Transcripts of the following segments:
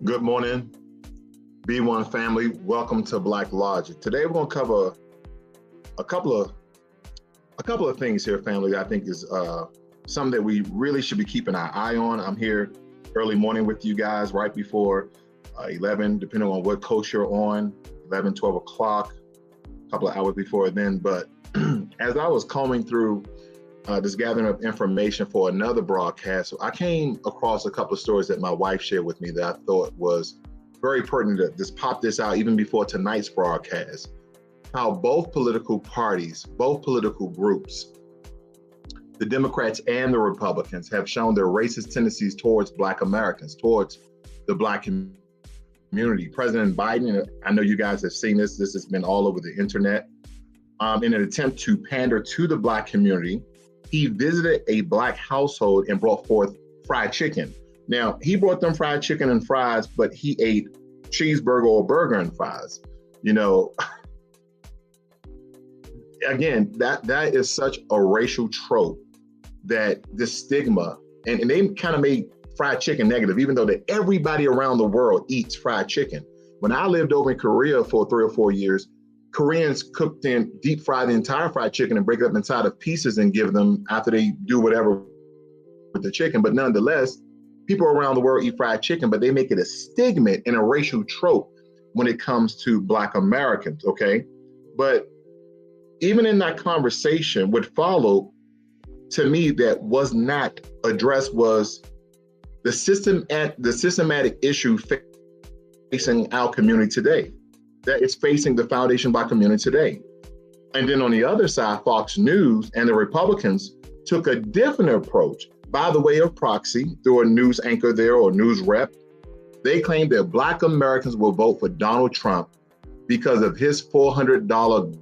Good morning, B1 family. Welcome to Black Logic. Today we're going to cover a couple of things here, family, that I think is something that we really should be keeping our eye on. I'm here early morning with you guys right before 11, depending on what coast you're on, 11, 12 o'clock, a couple of hours before then. But as I was combing through this gathering of information for another broadcast, I came across a couple of stories that my wife shared with me that I thought was very pertinent to just pop this out even before tonight's broadcast. How both political parties, both political groups, the Democrats and the Republicans, have shown their racist tendencies towards Black Americans, towards the Black community. President Biden, I know you guys have seen this has been all over the internet, in an attempt to pander to the Black community. He visited a Black household and brought forth fried chicken. Now, he brought them fried chicken and fries, but he ate cheeseburger or burger and fries. You know, again, that is such a racial trope that this stigma, and they kind of made fried chicken negative, even though that everybody around the world eats fried chicken. When I lived over in Korea for 3 or 4 years, Koreans cooked and deep fry the entire fried chicken and break it up inside of pieces and give them after they do whatever with the chicken. But nonetheless, people around the world eat fried chicken, but they make it a stigma and a racial trope when it comes to Black Americans, okay? But even in that conversation, what followed to me that was not addressed was the systematic issue facing our community today, that is facing the Foundation Black community today. And then on the other side, Fox News and the Republicans took a different approach by the way of proxy through a news anchor there or news rep. They claimed that Black Americans will vote for Donald Trump because of his $400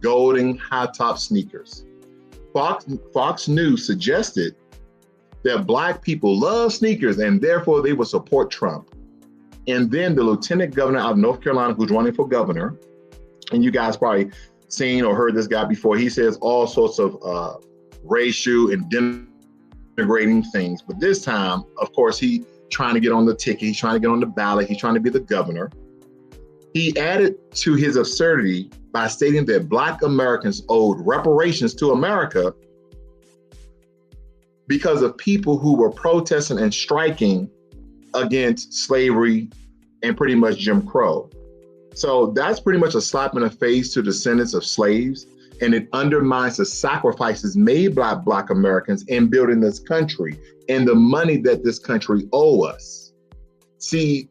golden high top sneakers. Fox News suggested that Black people love sneakers and therefore they will support Trump. And then the lieutenant governor out of North Carolina, who's running for governor, and you guys probably seen or heard this guy before, he says all sorts of racial and denigrating things. But this time, of course, he trying to get on the ticket, he's trying to get on the ballot, he's trying to be the governor. He added to his absurdity by stating that Black Americans owed reparations to America because of people who were protesting and striking against slavery and pretty much Jim Crow. So that's pretty much a slap in the face to descendants of slaves, and it undermines the sacrifices made by Black Americans in building this country and the money that this country owes us. See,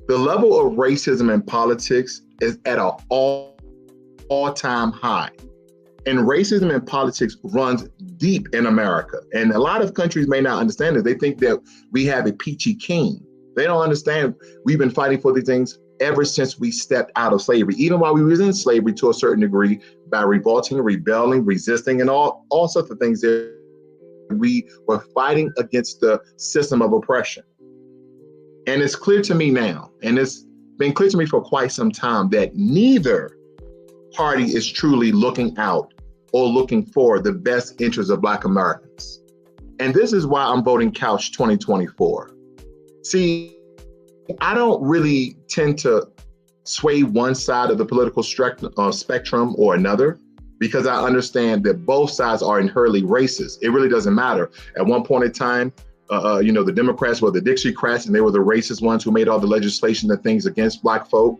the level of racism in politics is at an all-time high. And racism in politics runs deep in America. And a lot of countries may not understand it. They think that we have a peachy king. They don't understand we've been fighting for these things ever since we stepped out of slavery, even while we were in slavery to a certain degree, by revolting, rebelling, resisting, and all sorts of things that we were fighting against the system of oppression. And it's clear to me now, and it's been clear to me for quite some time, that neither party is truly looking out or looking for the best interests of Black Americans. And this is why I'm voting Couch 2024. See, I don't really tend to sway one side of the political spectrum or another, because I understand that both sides are inherently racist. It really doesn't matter. At one point in time, the Democrats were the Dixiecrats, and they were the racist ones who made all the legislation and things against Black folk,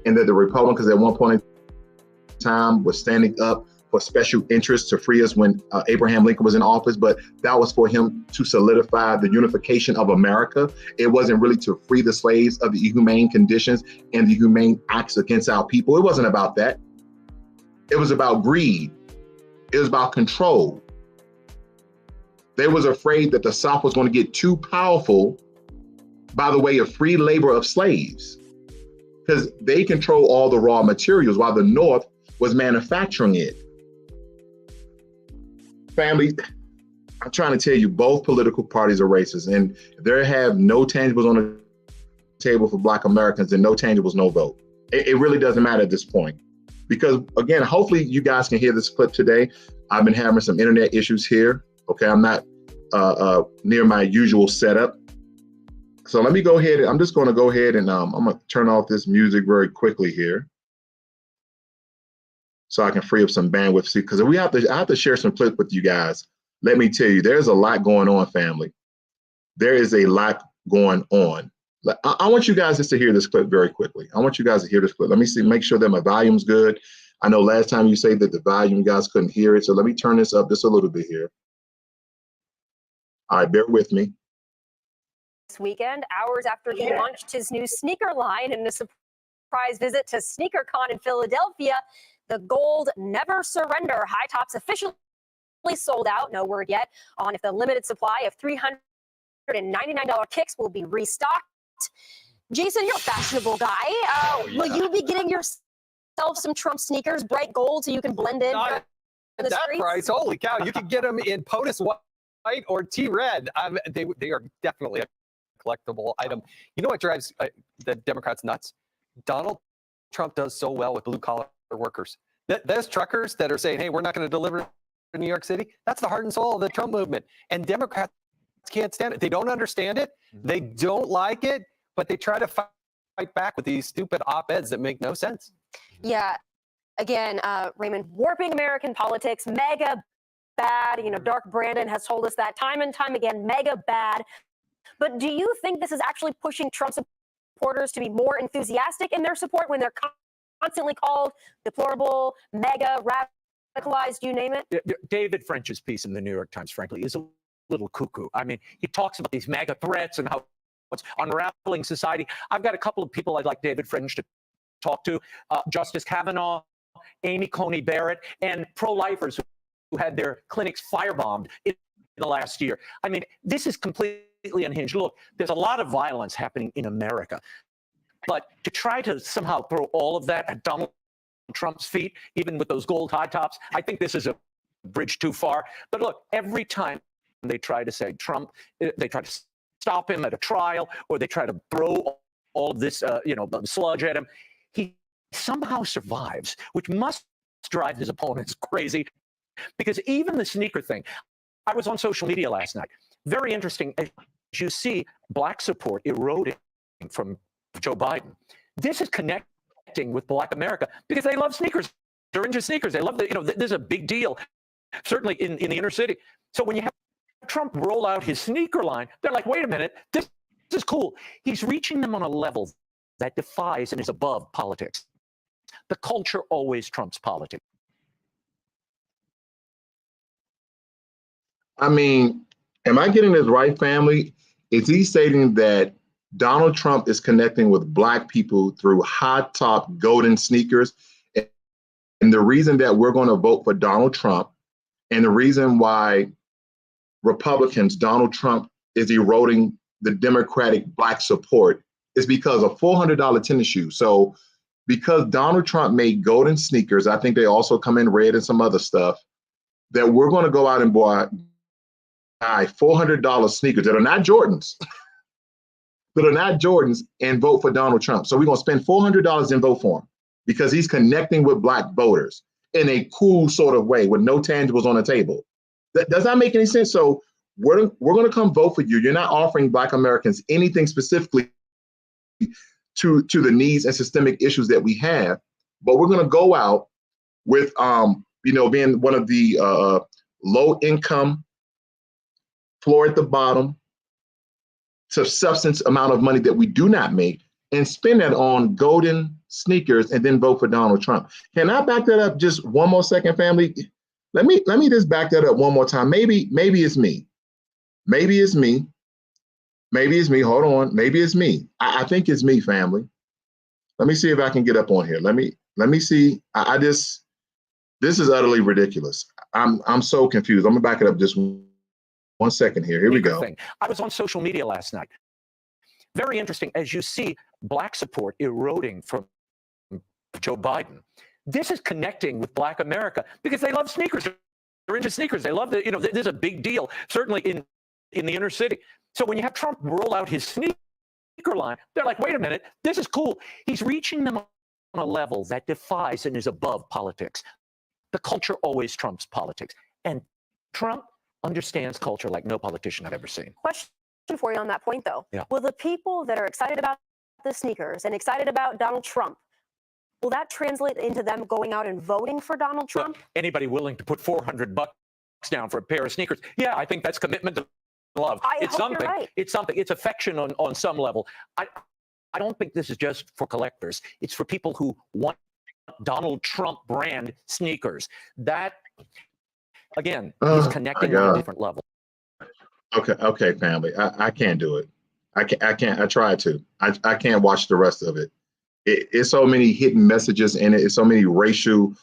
and that the Republicans at one point in time were standing up for special interests to free us when Abraham Lincoln was in office, but that was for him to solidify the unification of America. It wasn't really to free the slaves of the inhumane conditions and the humane acts against our people. It wasn't about that. It was about greed. It was about control. They was afraid that the South was going to get too powerful by the way of free labor of slaves, because they control all the raw materials while the North was manufacturing it. Family, I'm trying to tell you, both political parties are racist, and there have no tangibles on the table for Black Americans, and no tangibles, no vote. It really doesn't matter at this point. Because again, hopefully you guys can hear this clip today. I've been having some internet issues here. Okay, I'm not near my usual setup. So let me go ahead. I'm just going to go ahead and I'm going to turn off this music very quickly here, so I can free up some bandwidth. See, because I have to share some clips with you guys. Let me tell you, there's a lot going on, family. There is a lot going on. I want you guys just to hear this clip very quickly. I want you guys to hear this clip. Let me see, make sure that my volume's good. I know last time you said that the volume, you guys couldn't hear it. So let me turn this up just a little bit here. All right, bear with me. This weekend, hours after he launched his new sneaker line in a surprise visit to SneakerCon in Philadelphia, the gold Never Surrender high tops officially sold out. No word yet on if the limited supply of $399 kicks will be restocked. Jason, you're a fashionable guy. Will you be getting yourself some Trump sneakers, bright gold, so you can blend in? Not at that price. Holy cow! You can get them in POTUS white or T-red. They are definitely a collectible item. You know what drives the Democrats nuts? Donald Trump does so well with blue-collar workers. Those truckers that are saying, hey, we're not going to deliver in New York City, that's the heart and soul of the Trump movement. And Democrats can't stand it. They don't understand it. They don't like it, but they try to fight back with these stupid op-eds that make no sense. Yeah. Again, Raymond, warping American politics, mega bad. You know, Dark Brandon has told us that time and time again, mega bad. But do you think this is actually pushing Trump supporters to be more enthusiastic in their support when they're constantly called deplorable, mega, radicalized, you name it? David French's piece in the New York Times, frankly, is a little cuckoo. I mean, he talks about these mega threats and how it's unraveling society. I've got a couple of people I'd like David French to talk to, Justice Kavanaugh, Amy Coney Barrett, and pro-lifers who had their clinics firebombed in the last year. I mean, this is completely unhinged. Look, there's a lot of violence happening in America, but to try to somehow throw all of that at Donald Trump's feet, even with those gold high tops, I think this is a bridge too far. But look, every time they try to say Trump, they try to stop him at a trial, or they try to throw all of this, sludge at him, he somehow survives, which must drive his opponents crazy. Because even the sneaker thing, I was on social media last night. Very interesting. As you see black support eroding from Joe Biden, this is connecting with Black America because they love sneakers. They're into sneakers. They love this is a big deal, certainly in the inner city. So when you have Trump roll out his sneaker line, they're like, wait a minute, this is cool. He's reaching them on a level that defies and is above politics. The culture always trumps politics. I mean, am I getting this right, family? Is he stating that Donald Trump is connecting with Black people through high top golden sneakers? And the reason that we're going to vote for Donald Trump, and the reason why Republicans, Donald Trump is eroding the Democratic Black support, is because of $400 tennis shoes. So because Donald Trump made golden sneakers, I think they also come in red and some other stuff, that we're going to go out and buy $400 sneakers that are not Jordans, and vote for Donald Trump. So we're going to spend $400 and vote for him because he's connecting with Black voters in a cool sort of way with no tangibles on the table. That does not make any sense. So we're going to come vote for you. You're not offering Black Americans anything specifically to the needs and systemic issues that we have, but we're going to go out with being one of the low income, floor at the bottom, to substance amount of money that we do not make, and spend that on golden sneakers and then vote for Donald Trump. Can I back that up just one more second, family? Let me just back that up one more time. Maybe it's me. Maybe it's me. Maybe it's me. Hold on. Maybe it's me. I think it's me, family. Let me see if I can get up on here. Let me see. This is utterly ridiculous. I'm so confused. I'm gonna back it up just one second here. Here we go. I was on social media last night. Very interesting. As you see Black support eroding from Joe Biden, this is connecting with Black America because they love sneakers. They're into sneakers. They love this is a big deal, certainly in the inner city. So when you have Trump roll out his sneaker line, they're like, wait a minute, this is cool. He's reaching them on a level that defies and is above politics. The culture always trumps politics. And Trump understands culture like no politician I've ever seen. Question for you on that point, though. Yeah. Will the people that are excited about the sneakers and excited about Donald Trump, will that translate into them going out and voting for Donald Trump? Well, anybody willing to put $400 down for a pair of sneakers? Yeah, I think that's commitment to love. I hope you're right. It's something. It's affection on some level. I don't think this is just for collectors. It's for people who want Donald Trump brand sneakers. That, again, is connecting on a different level. Okay, family. I can't do it. I can't. I tried to. I can't watch the rest of it. It's so many hidden messages in it. It's so many racial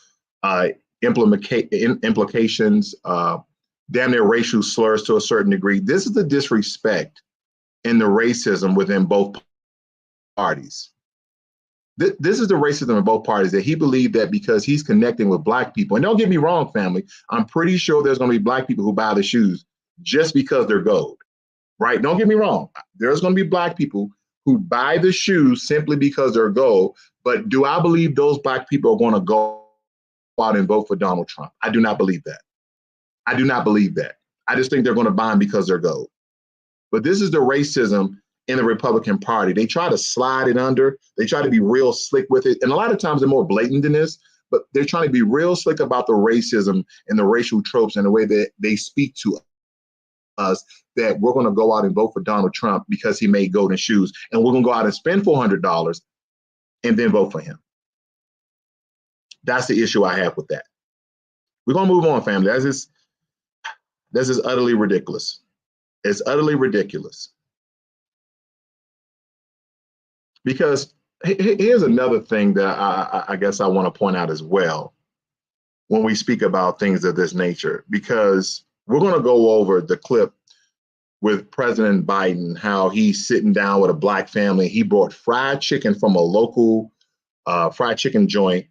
implications, damn near racial slurs to a certain degree. This is the disrespect and the racism within both parties. This is the racism in both parties, that he believed that because he's connecting with black people, and don't get me wrong, family, I'm pretty sure there's going to be black people who buy the shoes just because they're gold, right? Don't get me wrong. There's going to be black people who buy the shoes simply because they're gold. But do I believe those black people are going to go out and vote for Donald Trump? I do not believe that. I do not believe that. I just think they're going to buy them because they're gold. But this is the racism in the Republican Party. They try to slide it under. They try to be real slick with it. And a lot of times they're more blatant than this, but they're trying to be real slick about the racism and the racial tropes and the way that they speak to us, that we're going to go out and vote for Donald Trump because he made golden shoes. And we're going to go out and spend $400 and then vote for him. That's the issue I have with that. We're going to move on, family. This is utterly ridiculous. It's utterly ridiculous. Because here's another thing that I guess I want to point out as well when we speak about things of this nature, because we're going to go over the clip with President Biden, how he's sitting down with a black family. He brought fried chicken from a local fried chicken joint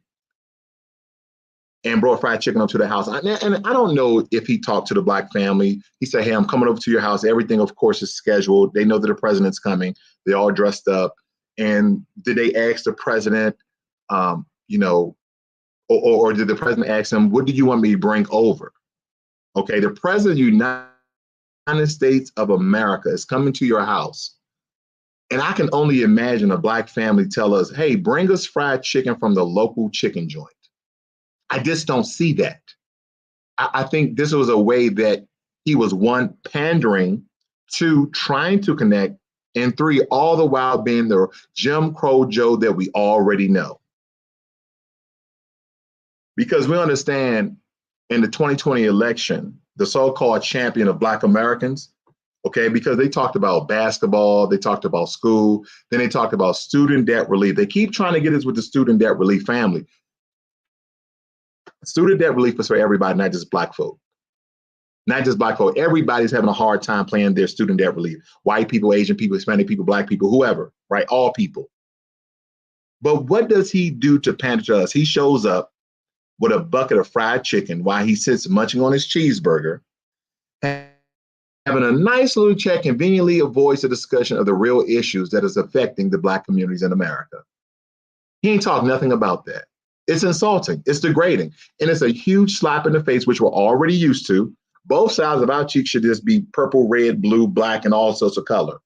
and brought fried chicken up to the house. And I don't know if he talked to the black family. He said, hey, I'm coming over to your house. Everything, of course, is scheduled. They know that the president's coming. They're all dressed up. And did they ask the president, or did the president ask him, what do you want me to bring over? Okay, the president of the United States of America is coming to your house. And I can only imagine a black family tell us, hey, bring us fried chicken from the local chicken joint. I just don't see that. I think this was a way that he was, one, pandering, two, trying to connect, and three, all the while being the Jim Crow Joe that we already know. Because we understand in the 2020 election, the so-called champion of Black Americans, okay, because they talked about basketball, they talked about school, then they talked about student debt relief. They keep trying to get us with the student debt relief family. Student debt relief is for everybody, not just black folk. Not just black folk. Everybody's having a hard time paying their student debt relief. White people, Asian people, Hispanic people, black people, whoever, right? All people. But what does he do to pander to us? He shows up with a bucket of fried chicken while he sits munching on his cheeseburger, having a nice little chat, conveniently avoids the discussion of the real issues that is affecting the black communities in America. He ain't talked nothing about that. It's insulting, it's degrading, and it's a huge slap in the face, which we're already used to. Both sides of our cheeks should just be purple, red, blue, black, and all sorts of color.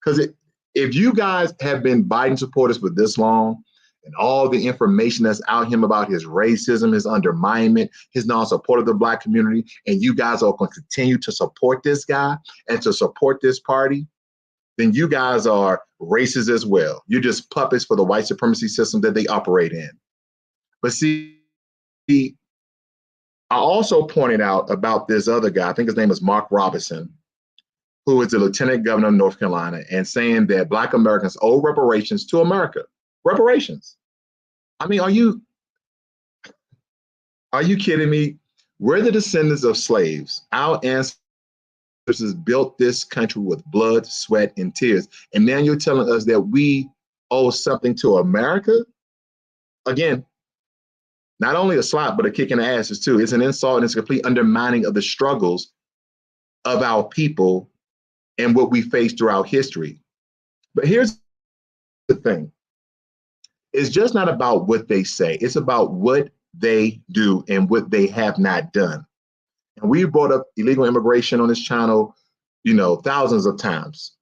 Because if you guys have been Biden supporters for this long, and all the information that's out him about his racism, his underminement, his non-support of the black community, and you guys are going to continue to support this guy and to support this party, then you guys are racist as well. You're just puppets for the white supremacy system that they operate in. But see, I also pointed out about this other guy, I think his name is Mark Robinson, who is the lieutenant governor of North Carolina, and saying that black Americans owe reparations to America. Reparations. I mean, are you kidding me? We're the descendants of slaves. Our ancestors built this country with blood, sweat, and tears. And now you're telling us that we owe something to America? Again, not only a slap, but a kick in the asses too. It's an insult and it's a complete undermining of the struggles of our people and what we faced throughout history. But here's the thing. It's just not about what they say. It's about what they do and what they have not done. And we brought up illegal immigration on this channel thousands of times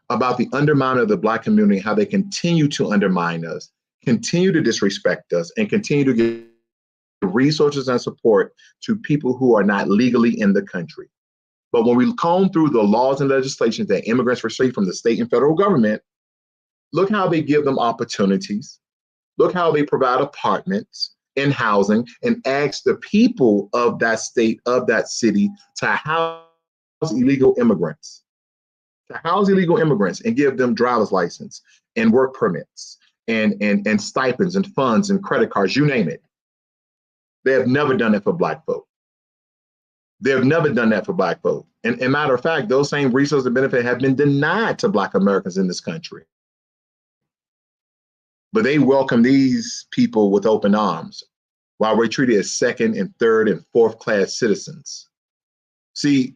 about the undermining of the Black community, how they continue to undermine us, continue to disrespect us, and continue to give resources and support to people who are not legally in the country. But when we comb through the laws and legislations that immigrants receive from the state and federal government, look how they give them opportunities. Look how they provide apartments and housing and ask the people of that state, of that city, to house illegal immigrants. To house illegal immigrants and give them driver's license and work permits and stipends and funds and credit cards, you name it. They have never done it for Black folk. They have never done that for Black folk. And matter of fact, those same resources and benefits have been denied to Black Americans in this country. But they welcome these people with open arms while we're treated as second and third and fourth class citizens. See,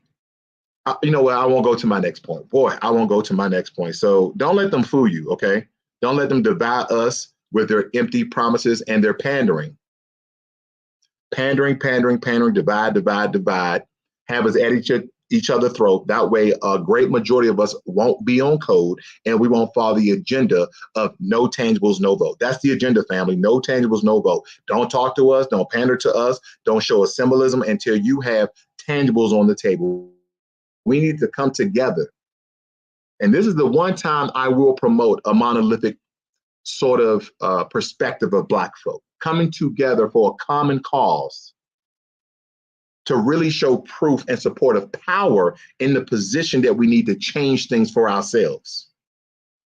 you know what? I won't go to my next point. Boy, I won't go to my next point. So don't let them fool you, okay? Don't let them divide us with their empty promises and their pandering. Pandering, divide, have us at each other's throat. That way, a great majority of us won't be on code and we won't follow the agenda of no tangibles, no vote. That's the agenda, family. No tangibles, no vote. Don't talk to us. Don't pander to us. Don't show us symbolism until you have tangibles on the table. We need to come together. And this is the one time I will promote a monolithic sort of perspective of Black folk coming together for a common cause to really show proof and support of power in the position that we need to change things for ourselves.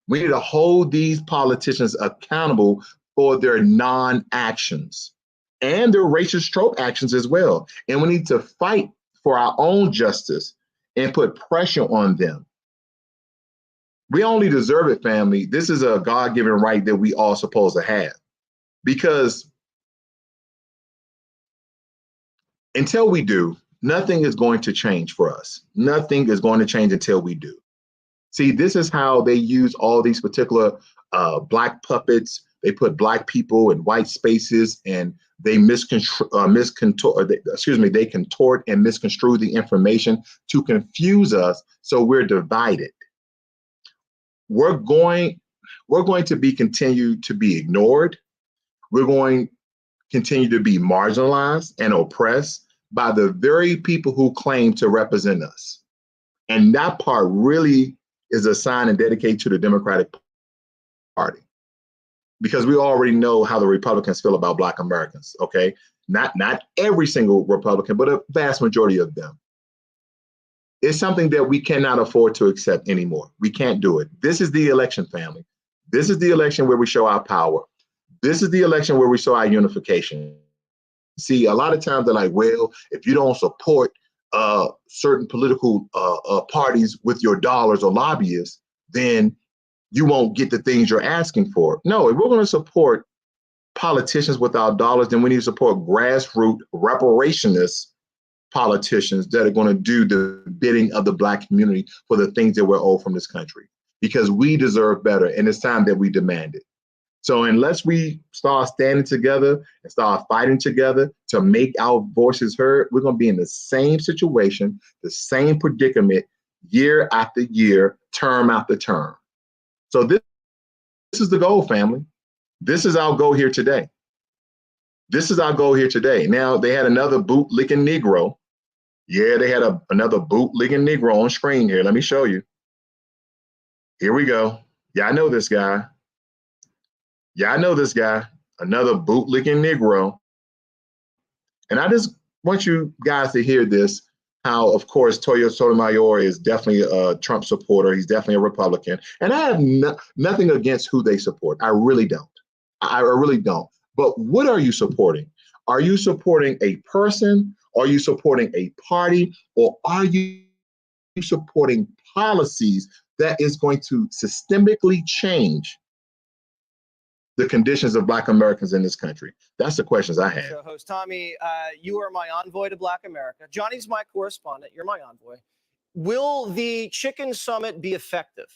We need to hold these politicians accountable for their non-actions and their racist trope actions as well. And we need to fight for our own justice and put pressure on them. We only deserve it, family. This is a God-given right that we all supposed to have. Because until we do, nothing is going to change for us. Nothing is going to change until we do. See, this is how they use all these particular Black puppets. They put Black people in white spaces and they contort and misconstrue the information to confuse us so we're divided. We're going to be continued to be ignored. We're going to continue to be marginalized and oppressed by the very people who claim to represent us. And that part really is a sign and dedicated to the Democratic Party. Because we already know how the Republicans feel about Black Americans, okay? Not every single Republican, but a vast majority of them. It's something that we cannot afford to accept anymore. We can't do it. This is the election, family. This is the election where we show our power. This is the election where we show our unification. See, a lot of times they're like, well, if you don't support certain political parties with your dollars or lobbyists, then you won't get the things you're asking for. No, if we're going to support politicians with our dollars, then we need to support grassroots reparationists politicians that are going to do the bidding of the Black community for the things that we're owed from this country, because we deserve better and it's time that we demand it. So unless we start standing together and start fighting together to make our voices heard, we're going to be in the same situation, the same predicament year after year, term after term. So this is the goal, family. This is our goal here today. This is our goal here today. Now, they had another bootlicking Negro. Yeah, they had another bootlicking Negro on screen here. Let me show you. Here we go. Yeah, I know this guy. Yeah, I know this guy. Another bootlicking Negro. And I just want you guys to hear this, how, of course, Toyo Sotomayor is definitely a Trump supporter. He's definitely a Republican. And I have nothing against who they support. I really don't. I really don't. But what are you supporting? Are you supporting a person? Are you supporting a party? Or are you supporting policies that is going to systemically change the conditions of Black Americans in this country? That's the questions I have. Show host Tommy, you are my envoy to Black America. Johnny's my correspondent. You're my envoy. Will the Chicken Summit be effective?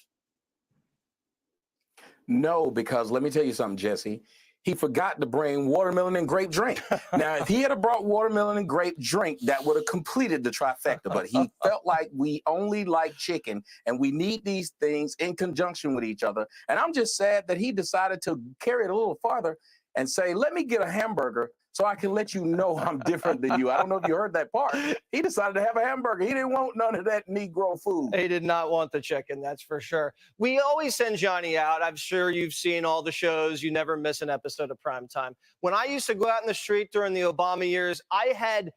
No, because let me tell you something, Jesse. he forgot to bring watermelon and grape drink. Now, if he had brought watermelon and grape drink, that would have completed the trifecta. But he felt like we only like chicken, and we need these things in conjunction with each other. And I'm just sad that he decided to carry it a little farther and say, let me get a hamburger so I can let you know I'm different than you. I don't know if you heard that part. He decided to have a hamburger. He didn't want none of that Negro food. He did not want the chicken, that's for sure. We always send Johnny out. I'm sure you've seen all the shows. You never miss an episode of Primetime. When I used to go out in the street during the Obama years, I had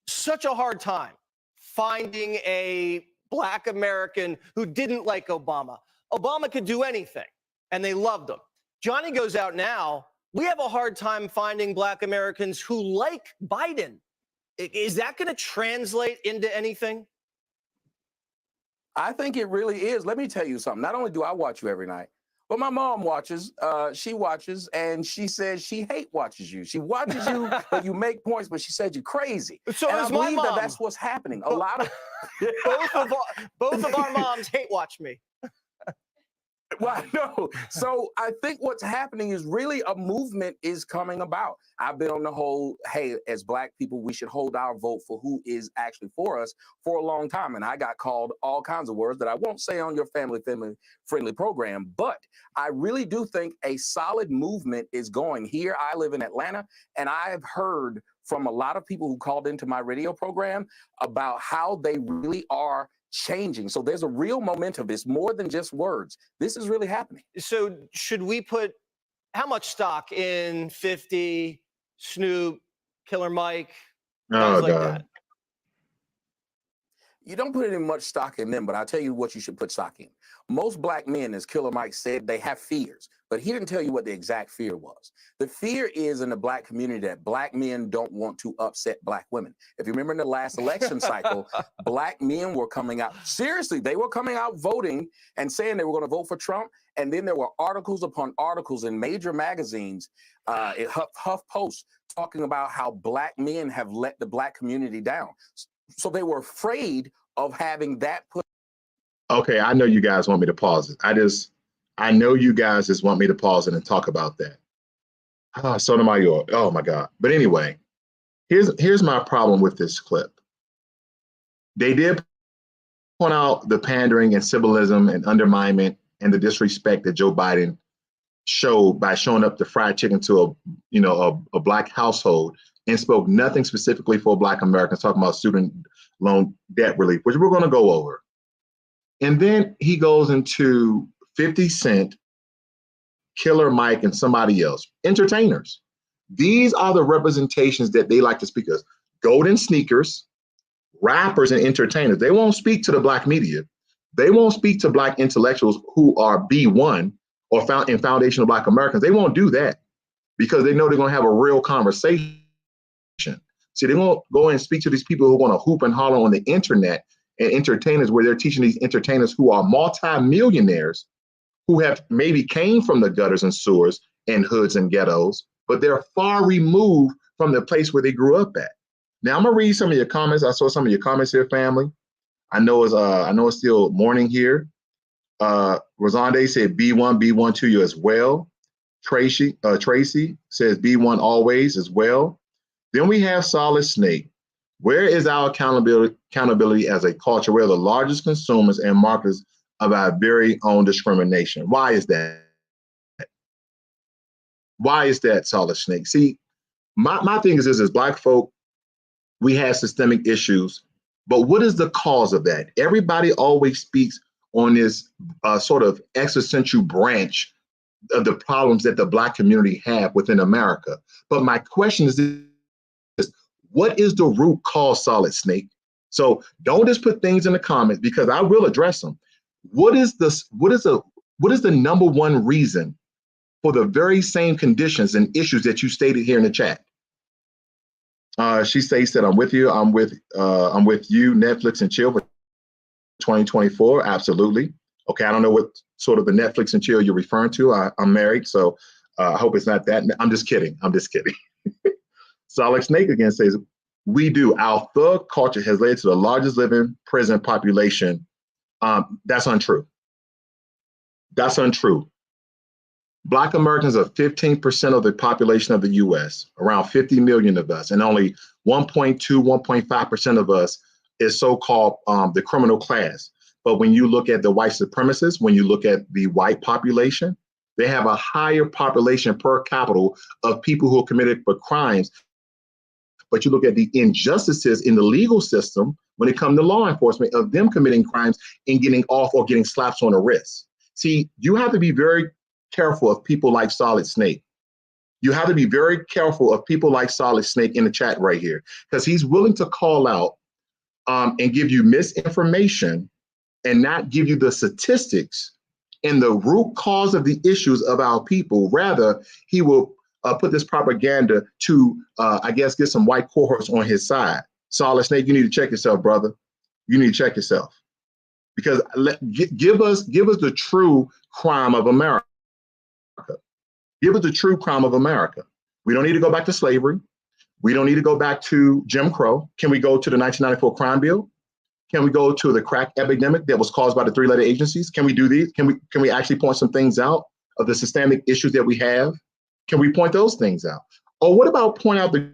such a hard time finding a Black American who didn't like Obama. Obama could do anything, and they loved him. Johnny goes out now. We have a hard time finding Black Americans who like Biden. Is that going to translate into anything? I think it really is. Let me tell you something. Not only do I watch you every night, but my mom watches. She watches, and she says she watches you. She watches you, but you make points, but she said you're crazy. So and is I my believe mom. that that's what's happening. A lot of both of our moms hate watch me. Well, no. So I think what's happening is really a movement is coming about. I've been on the whole, hey, as Black people, we should hold our vote for who is actually for us for a long time. And I got called all kinds of words that I won't say on your family-friendly program. But I really do think a solid movement is going here. I live in Atlanta, and I've heard from a lot of people who called into my radio program about how they really are changing. So there's a real momentum. It's more than just words. This is really happening. So should we put how much stock in 50, Snoop, Killer Mike, guys like that? You don't put any much stock in them, but I'll tell you what you should put stock in. Most Black men, as Killer Mike said, they have fears, but he didn't tell you what the exact fear was. The fear is in the Black community that Black men don't want to upset Black women. If you remember in the last election cycle, Black men were coming out, seriously, they were coming out voting and saying they were going to vote for Trump. And then there were articles upon articles in major magazines, Huff Post, talking about how Black men have let the Black community down. So they were afraid of having that put. Okay, I know you guys want me to pause it. I know you guys just want me to pause it and talk about that. Sotomayor, oh my God. But anyway, here's my problem with this clip. They did point out the pandering and symbolism and underminement and the disrespect that Joe Biden showed by showing up the fried chicken to a Black household, and spoke nothing specifically for Black Americans, talking about student loan debt relief, which we're going to go over. And then he goes into 50 Cent, Killer Mike, and somebody else, entertainers. These are the representations that they like to speak of. Golden sneakers, rappers, and entertainers. They won't speak to the Black media. They won't speak to Black intellectuals who are B1 or foundational Black Americans. They won't do that because they know they're going to have a real conversation. See, they won't go and speak to these people who are going to hoop and holler on the internet and entertainers, where they're teaching these entertainers who are multi-millionaires, who have maybe came from the gutters and sewers and hoods and ghettos, but they're far removed from the place where they grew up at. Now I'm gonna read some of your comments. I saw some of your comments here, family. I know it's still morning here. Rosande said B1 to you as well. Tracy says B1 always as well. Then we have Solid Snake. Where is our accountability as a culture? We're the largest consumers and marketers of our very own discrimination. Why is that? Why is that, Solid Snake? See, my thing is this: as Black folk, we have systemic issues, but what is the cause of that? Everybody always speaks on this sort of existential branch of the problems that the Black community have within America. But my question is this: what is the root cause, Solid Snake? So don't just put things in the comments, because I will address them. What is the number one reason for the very same conditions and issues that you stated here in the chat? She states that I'm with you. I'm with you, Netflix and chill for 2024. Absolutely. Okay, I don't know what sort of the Netflix and chill you're referring to. I'm married, so I hope it's not that. I'm just kidding. Solid Snake again says, we do. Our thug culture has led to the largest living prison population. That's untrue. That's untrue. Black Americans are 15% of the population of the US, around 50 million of us, and only 1.2, 1.5% of us is so-called the criminal class. But when you look at the white supremacists, when you look at the white population, they have a higher population per capita of people who are committed for crimes. But you look at the injustices in the legal system when it comes to law enforcement of them committing crimes and getting off or getting slaps on the wrist. See, you have to be very careful of people like Solid Snake. You have to be very careful of people like Solid Snake in the chat right here, because he's willing to call out and give you misinformation and not give you the statistics and the root cause of the issues of our people. Rather, he will put this propaganda to, I guess, get some white cohorts on his side. Solid Snake, you need to check yourself, brother. You need to check yourself, because give us the true crime of America. Give us the true crime of America. We don't need to go back to slavery. We don't need to go back to Jim Crow. Can we go to the 1994 crime bill? Can we go to the crack epidemic that was caused by the three-letter agencies? Can we do these? Can we actually point some things out of the systemic issues that we have? Can we point those things out? Or what about point out the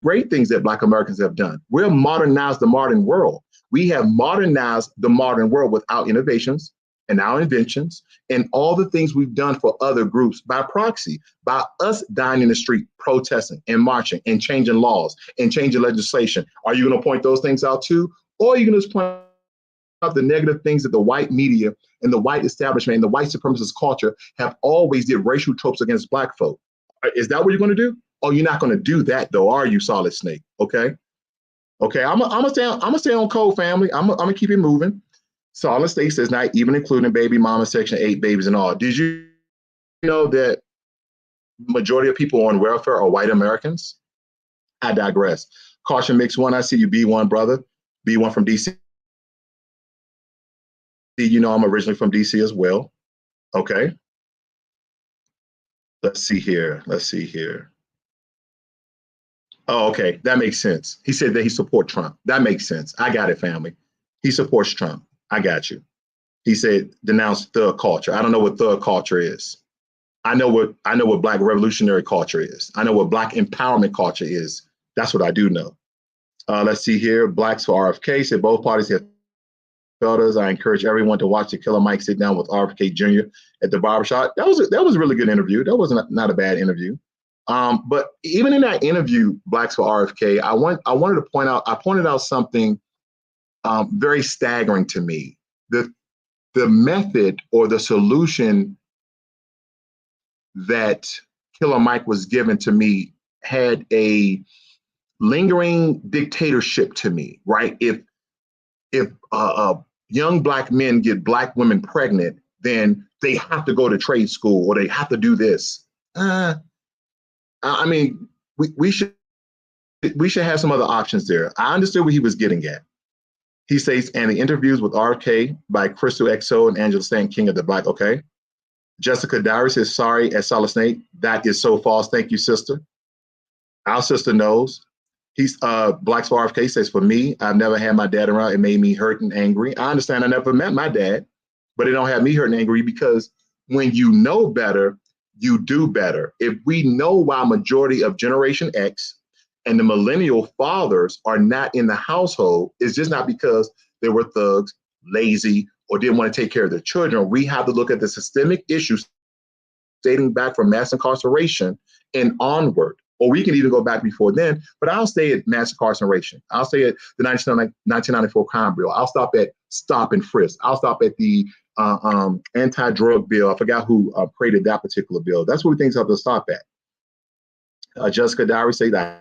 great things that Black Americans have done? We've modernized the modern world. We have modernized the modern world with our innovations and our inventions and all the things we've done for other groups by proxy, by us dying in the street, protesting and marching and changing laws and changing legislation. Are you going to point those things out too? Or are you going to just point out the negative things that the white media and the white establishment and the white supremacist culture have always did racial tropes against Black folk? Is that what you're going to do? Oh, you're not going to do that though, are you, Solid Snake? Okay. Okay, I'm gonna stay on code, family. I'm gonna keep it moving. Solid Snake says not even including baby mama, Section 8 babies and all. Did you know that majority of people on welfare are white Americans? I digress. Caution mix one. I see you, B1 brother. B1 from DC. You know I'm originally from DC as well. Okay. Let's see here. Oh, okay. That makes sense. He said that he supports Trump. That makes sense. I got it, family. He supports Trump. I got you. He said denounce thug culture. I don't know what thug culture is. I know what Black revolutionary culture is. I know what Black empowerment culture is. That's what I do know. Let's see here. Blacks for RFK said both parties have failed us. I encourage everyone to watch the Killer Mike sit down with RFK Jr. at the barbershop. That was a really good interview. That was not a bad interview. But even in that interview, Blacks for RFK, I wanted to point out. I pointed out something very staggering to me. The method or the solution that Killer Mike was given to me had a lingering dictatorship to me, right? If young Black men get Black women pregnant, then they have to go to trade school or they have to do this. I mean, we should have some other options there. I understood what he was getting at. He says, and the interviews with RK by Crystal XO and Angela Stan King of the Black. Okay. Jessica Dowry says, sorry, at Solid Snake. That is so false. Thank you, sister. Our sister knows. He's Blacks for RFK says, for me, I've never had my dad around. It made me hurt and angry. I understand I never met my dad, but it don't have me hurt and angry because when you know better, you do better. If we know why majority of Generation X and the millennial fathers are not in the household, it's just not because they were thugs, lazy, or didn't want to take care of their children. We have to look at the systemic issues dating back from mass incarceration and onward. Or we can even go back before then, but I'll stay at mass incarceration. I'll stay at the 1994 crime bill. I'll stop at stop and frisk. I'll stop at the anti-drug bill. I forgot who created that particular bill. That's what we think have to stop at. Jessica Dowry said, I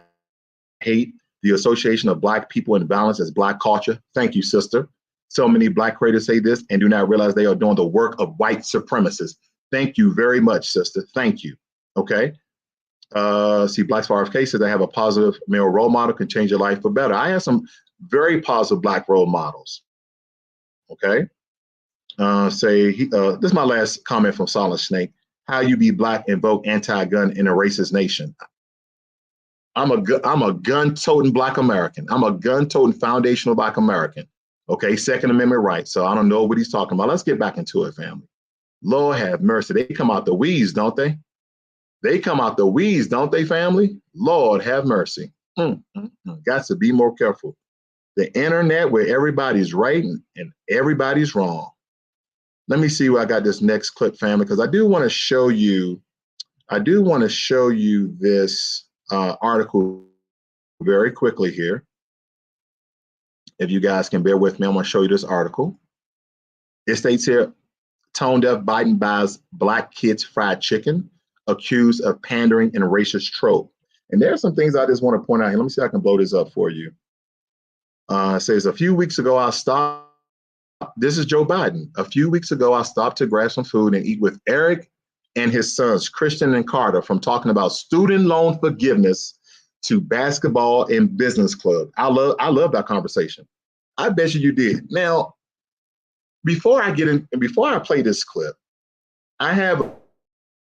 hate the association of Black people and violence as Black culture. Thank you, sister. So many Black creators say this and do not realize they are doing the work of white supremacists. Thank you very much, sister. Thank you. Okay. See, Blacks for RFK says I have a positive male role model can change your life for better. I have some very positive Black role models. Okay. This is my last comment from Solid Snake. How you be Black and vote anti-gun in a racist nation. I'm a gun-toting Black American. I'm a gun-toting foundational Black American. Okay, Second Amendment rights. So I don't know what he's talking about. Let's get back into it, family. Lord have mercy. They come out the weeds, don't they? They come out the weeds, don't they, family? Lord have mercy. Got to be more careful. The internet where everybody's right and everybody's wrong. Let me see where I got this next clip, family, because I do want to show you this article very quickly here. If you guys can bear with me, I'm going to show you this article. It states here, tone deaf Biden buys black kids fried chicken, accused of pandering and racist trope. And there are some things I just want to point out here. Let me see if I can blow this up for you. It says, a few weeks ago, I stopped. This is Joe Biden. A few weeks ago, I stopped to grab some food and eat with Eric and his sons, Christian and Carter, from talking about student loan forgiveness to basketball and business club. I love that conversation. I bet you did. Now, before I play this clip, I have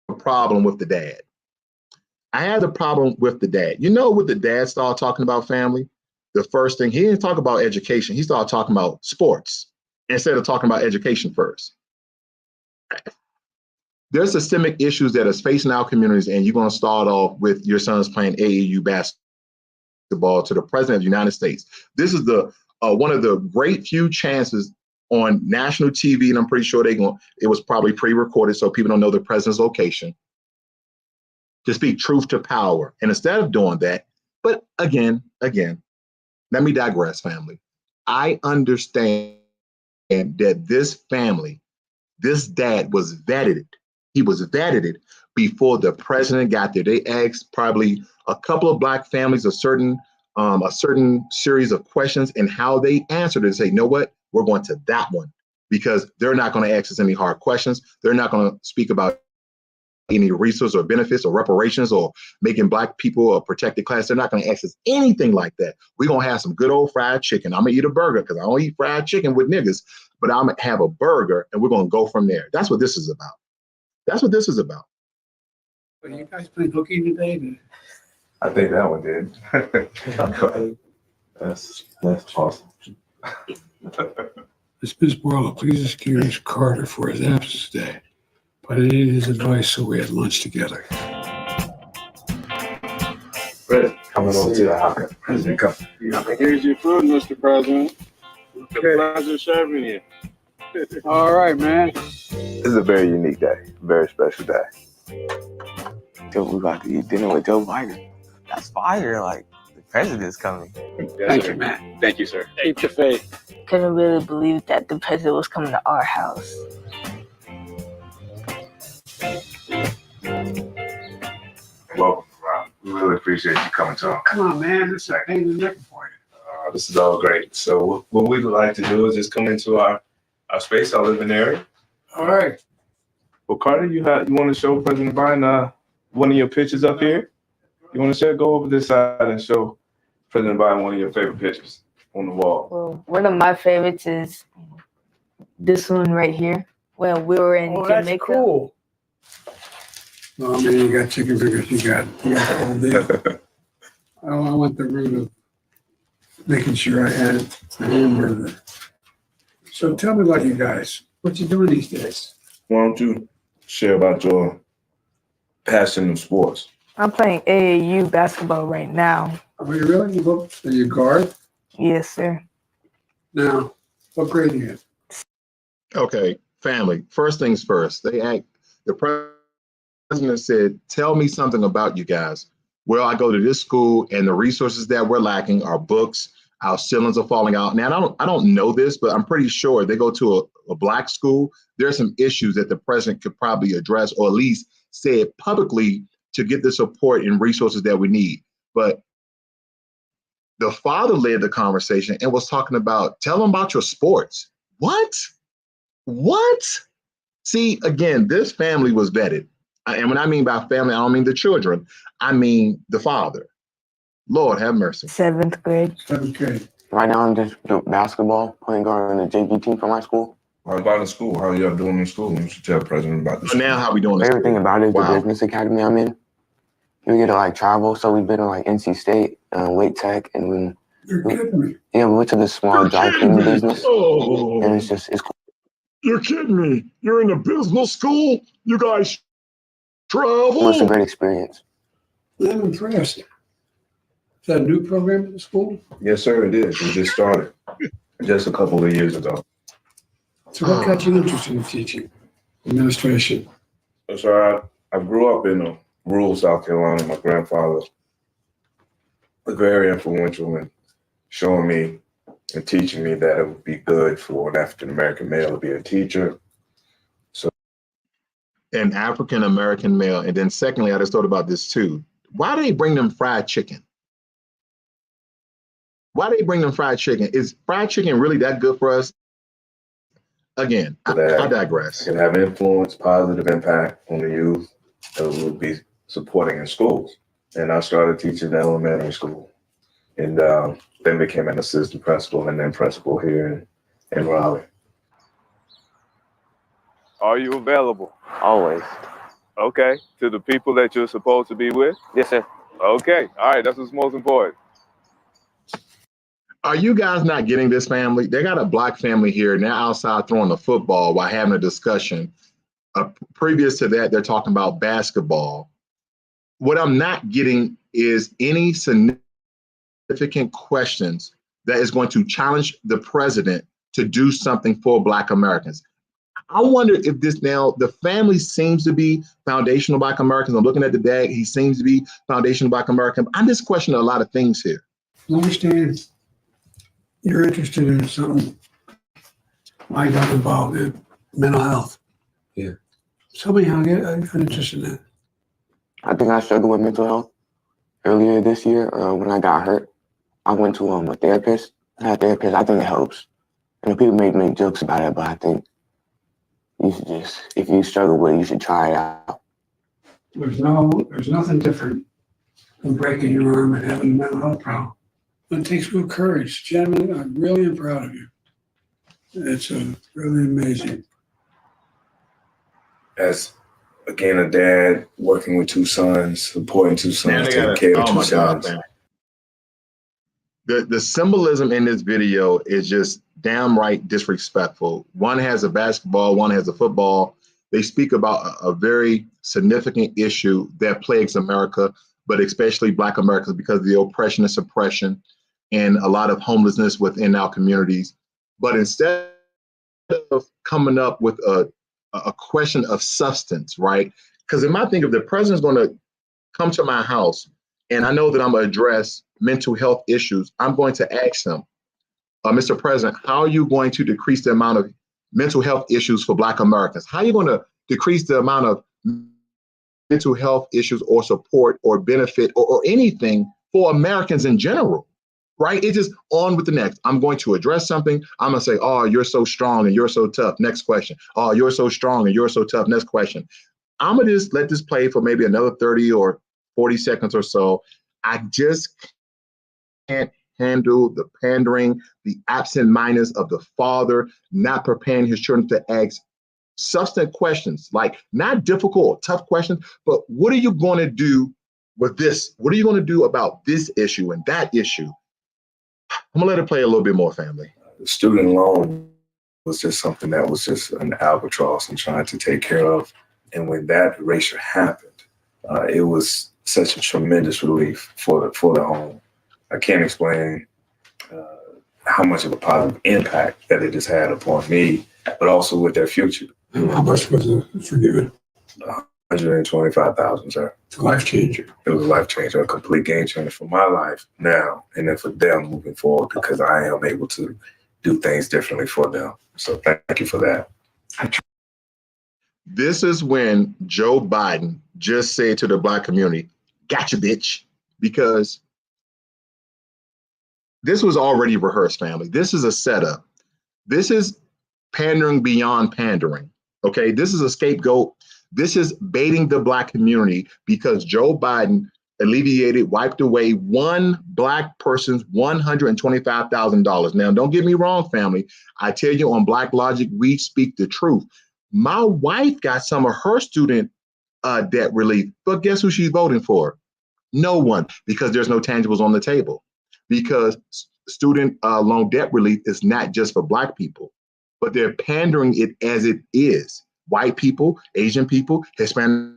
a problem with the dad. I had a problem with the dad. You know what the dad started talking about, family? The first thing, he didn't talk about education. He started talking about sports instead of talking about education first. There's systemic issues that are facing our communities, and you're going to start off with your sons playing AAU basketball to the president of the United States. This is the one of the great few chances on national TV, and I'm pretty sure it was probably pre-recorded so people don't know the president's location, to speak truth to power. And instead of doing that, but again, let me digress, family. I understand that this family, this dad was vetted. He was vetted before the president got there. They asked probably a couple of black families a certain series of questions, and how they answered it and say, you know what, we're going to that one, because they're not going to ask us any hard questions. They're not going to speak about any resources or benefits or reparations or making black people a protected class. They're not going to ask us anything like that. We're going to have some good old fried chicken. I'm going to eat a burger because I don't eat fried chicken with niggas, but I'm going to have a burger and we're going to go from there. That's what this is about. That's what this is about. Are you guys playing hooky today? I think that one did. That's awesome. Ms. Barlow, please excuse Carter for his absence today, but I needed his advice, so we had lunch together. Coming over to the house. President, come. Here's your food, Mr. President. It's a pleasure serving you. All right, man. This is a very unique day, very special day. Joe, we about to eat dinner with Joe Biden. That's fire. Like, the president's coming. Thank you, man. Thank you, sir. Keep the faith. Couldn't really believe that the president was coming to our house. Welcome, Rob. We really appreciate you coming to us. Come on, man. This is a pain in the neck for you. This is all great. So what we would like to do is just come into our space, our living area. All right. Well, Carter, you want to show President Biden one of your pictures up here? You want to go over this side and show President Biden one of your favorite pictures on the wall? Well, one of my favorites is this one right here. When we were in Jamaica. That's cool. Oh, man, you got chicken fingers. You got the whole deal. I went the route of making sure I had a hamburger. So tell me about you guys. What you doing these days? Why don't you share about your passion in sports? I'm playing AAU basketball right now. Are you really? Are you guard? Yes, sir. Now, what grade are you in? Okay, family. First things first. The president said, tell me something about you guys. Well, I go to this school and the resources that we're lacking are books. Our ceilings are falling out. Now, I don't know this, but I'm pretty sure they go to a black school. There are some issues that the president could probably address, or at least say it publicly to get the support and resources that we need. But the father led the conversation and was talking about, tell them about your sports. What? See, again, this family was vetted. And when I mean by family, I don't mean the children. I mean the father. Lord have mercy. 7th grade. 7th grade. Right now, I'm just doing basketball, playing guard on the JV team for my school. How about in school? How are y'all doing in school? You should tell the president about this. Now, how we doing? Everything about it is the business academy I'm in. We get to travel, so we've been to NC State, Wake Tech, and You're kidding me. we went to this small dry cleaning business, and it's cool. You're kidding me. You're in a business school? You guys travel? Well, it's a great experience. I'm impressed. Is that a new program at the school? Yes, sir, it is. We just started just a couple of years ago. So what got you interested in teaching? Administration? So I grew up in rural South Carolina. My grandfather was very influential in showing me and teaching me that it would be good for an African-American male to be a teacher. So An African-American male. And then secondly, I just thought about this too. Why do they bring them fried chicken? Why do they bring them fried chicken? Is fried chicken really that good for us? Again, I digress. Can have influence, positive impact on the youth that we'll be supporting in schools. And I started teaching in elementary school, and then became an assistant principal and then principal here in Raleigh. Are you available? Always. Okay. To the people that you're supposed to be with? Yes, sir. Okay. All right. That's what's most important. Are you guys not getting this, family? They got a black family here, and they're outside throwing the football while having a discussion. Previous to that, they're talking about basketball. What I'm not getting is any significant questions that is going to challenge the president to do something for Black Americans. I wonder if this now, the family seems to be foundational Black Americans. I'm looking at the dad, he seems to be foundational Black American. I'm just questioning a lot of things here. I understand you're interested in something I got involved in, mental health. Yeah. Tell me how I got interested in that. I think I struggled with mental health earlier this year when I got hurt. I went to a therapist. I had a therapist. I think it helps. And people make jokes about it, but I think you should just, if you struggle with it, you should try it out. There's nothing different than breaking your arm and having a mental health problem. It takes real courage. Gentlemen, I really am proud of you. It's really amazing. As, again, a dad working with two sons, supporting two sons, taking care of two sons. The symbolism in this video is just downright disrespectful. One has a basketball, one has a football. They speak about a very significant issue that plagues America, but especially Black Americans because of the oppression and suppression and a lot of homelessness within our communities. But instead of coming up with a question of substance, right? Because in my think, if the president's going to come to my house and I know that I'm going to address mental health issues, I'm going to ask him, Mr. President, how are you going to decrease the amount of mental health issues for Black Americans? How are you going to decrease the amount of mental health issues or support or benefit or anything for Americans in general? Right? It's just on with the next. I'm going to address something. I'm going to say, oh, you're so strong and you're so tough. Next question. Oh, you're so strong and you're so tough. Next question. I'm going to just let this play for maybe another 30 or 40 seconds or so. I just can't handle the pandering, the absent-mindedness of the father, not preparing his children to ask substantive questions, like not difficult, tough questions, but what are you going to do with this? What are you going to do about this issue and that issue? I'm gonna let it play a little bit more, family. The student loan was just something that was just an albatross and trying to take care of. And when that erasure happened, it was such a tremendous relief for the home. I can't explain how much of a positive impact that it has had upon me, but also with their future. How much was it forgiven? $125,000, sir. It's a life changer. It was a life changer, a complete game changer for my life now, and then for them moving forward, because I am able to do things differently for them. So thank you for that. This is when Joe Biden just said to the Black community, gotcha, bitch, because this was already rehearsed, family. This is a setup. This is pandering beyond pandering, okay? This is a scapegoat. This is baiting the Black community because Joe Biden wiped away one Black person's $125,000. Now, don't get me wrong, family. I tell you on Black Logic, we speak the truth. My wife got some of her student debt relief, but guess who she's voting for? No one, because there's no tangibles on the table. Because student loan debt relief is not just for Black people, but they're pandering it as it is. White people, Asian people, Hispanic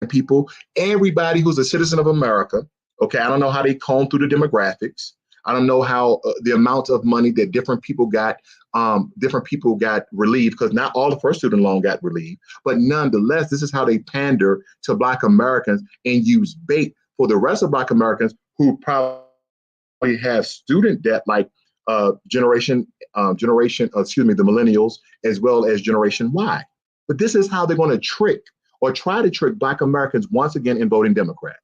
people, everybody who's a citizen of America. Okay, I don't know how they comb through the demographics. I don't know how the amount of money that different people got relieved, because not all the first student loan got relieved, but nonetheless, this is how they pander to Black Americans and use bait for the rest of Black Americans who probably have student debt, like the millennials, as well as Generation Y. But this is how they're going to trick or try to trick Black Americans once again in voting Democrat.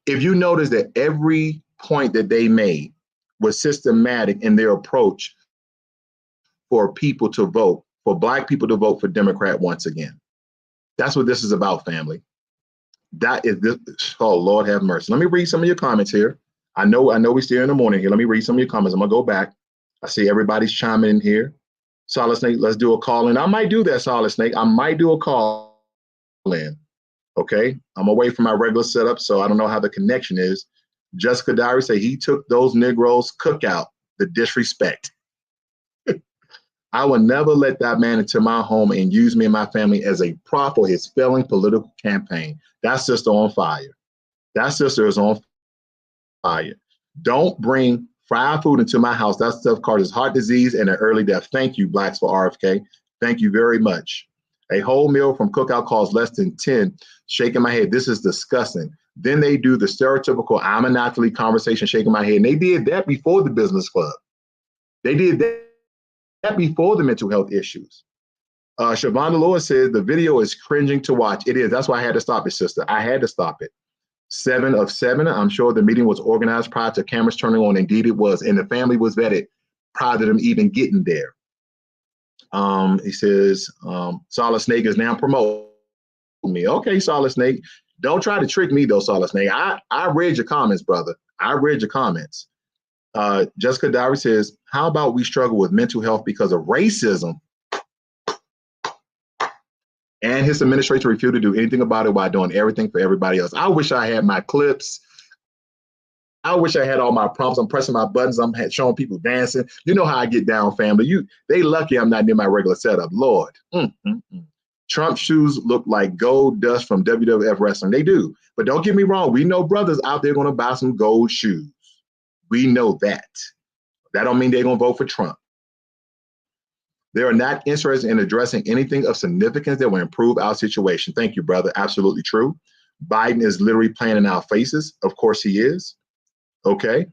If you notice that every point that they made was systematic in their approach for people to vote, for Black people to vote for Democrat once again. That's what this is about, family. That is this. Oh, Lord have mercy. Let me read some of your comments here. I know we're still in the morning here. Let me read some of your comments. I'm gonna go back. I see everybody's chiming in here. Solid Snake, let's do a call in. I might do that, Solid Snake. I might do a call in. Okay, I'm away from my regular setup, so I don't know how the connection is. Jessica Diary say he took those Negroes cookout, the disrespect. I will never let that man into my home and use me and my family as a prop for his failing political campaign. That sister on fire. That sister is on fire. Don't bring fried food into my house. That stuff causes heart disease and an early death. Thank you, Blacks for RFK. Thank you very much. A whole meal from cookout costs less than 10. Shaking my head. This is disgusting. Then they do the stereotypical I'm a Natalie conversation, shaking my head. And they did that before the business club. They did that before the mental health issues. Shavonda Lewis says the video is cringing to watch. It is. That's why I had to stop it, sister. I had to stop it. 7 of 7. I'm sure the meeting was organized prior to cameras turning on. Indeed, it was. And the family was vetted prior to them even getting there. He says, Solid Snake is now promoting me. Okay, Solid Snake. Don't try to trick me, though, Solid Snake. I read your comments, brother. I read your comments. Jessica Diary says, how about we struggle with mental health because of racism and his administration refused to do anything about it while doing everything for everybody else. I wish I had my clips. I wish I had all my prompts. I'm pressing my buttons. I'm showing people dancing. You know how I get down, family. They lucky I'm not near my regular setup. Lord. Trump shoes look like gold dust from WWF wrestling. They do. But don't get me wrong. We know brothers out there going to buy some gold shoes. We know that. That don't mean they're going to vote for Trump. They are not interested in addressing anything of significance that will improve our situation. Thank you, brother. Absolutely true. Biden is literally playing in our faces. Of course he is. Okay.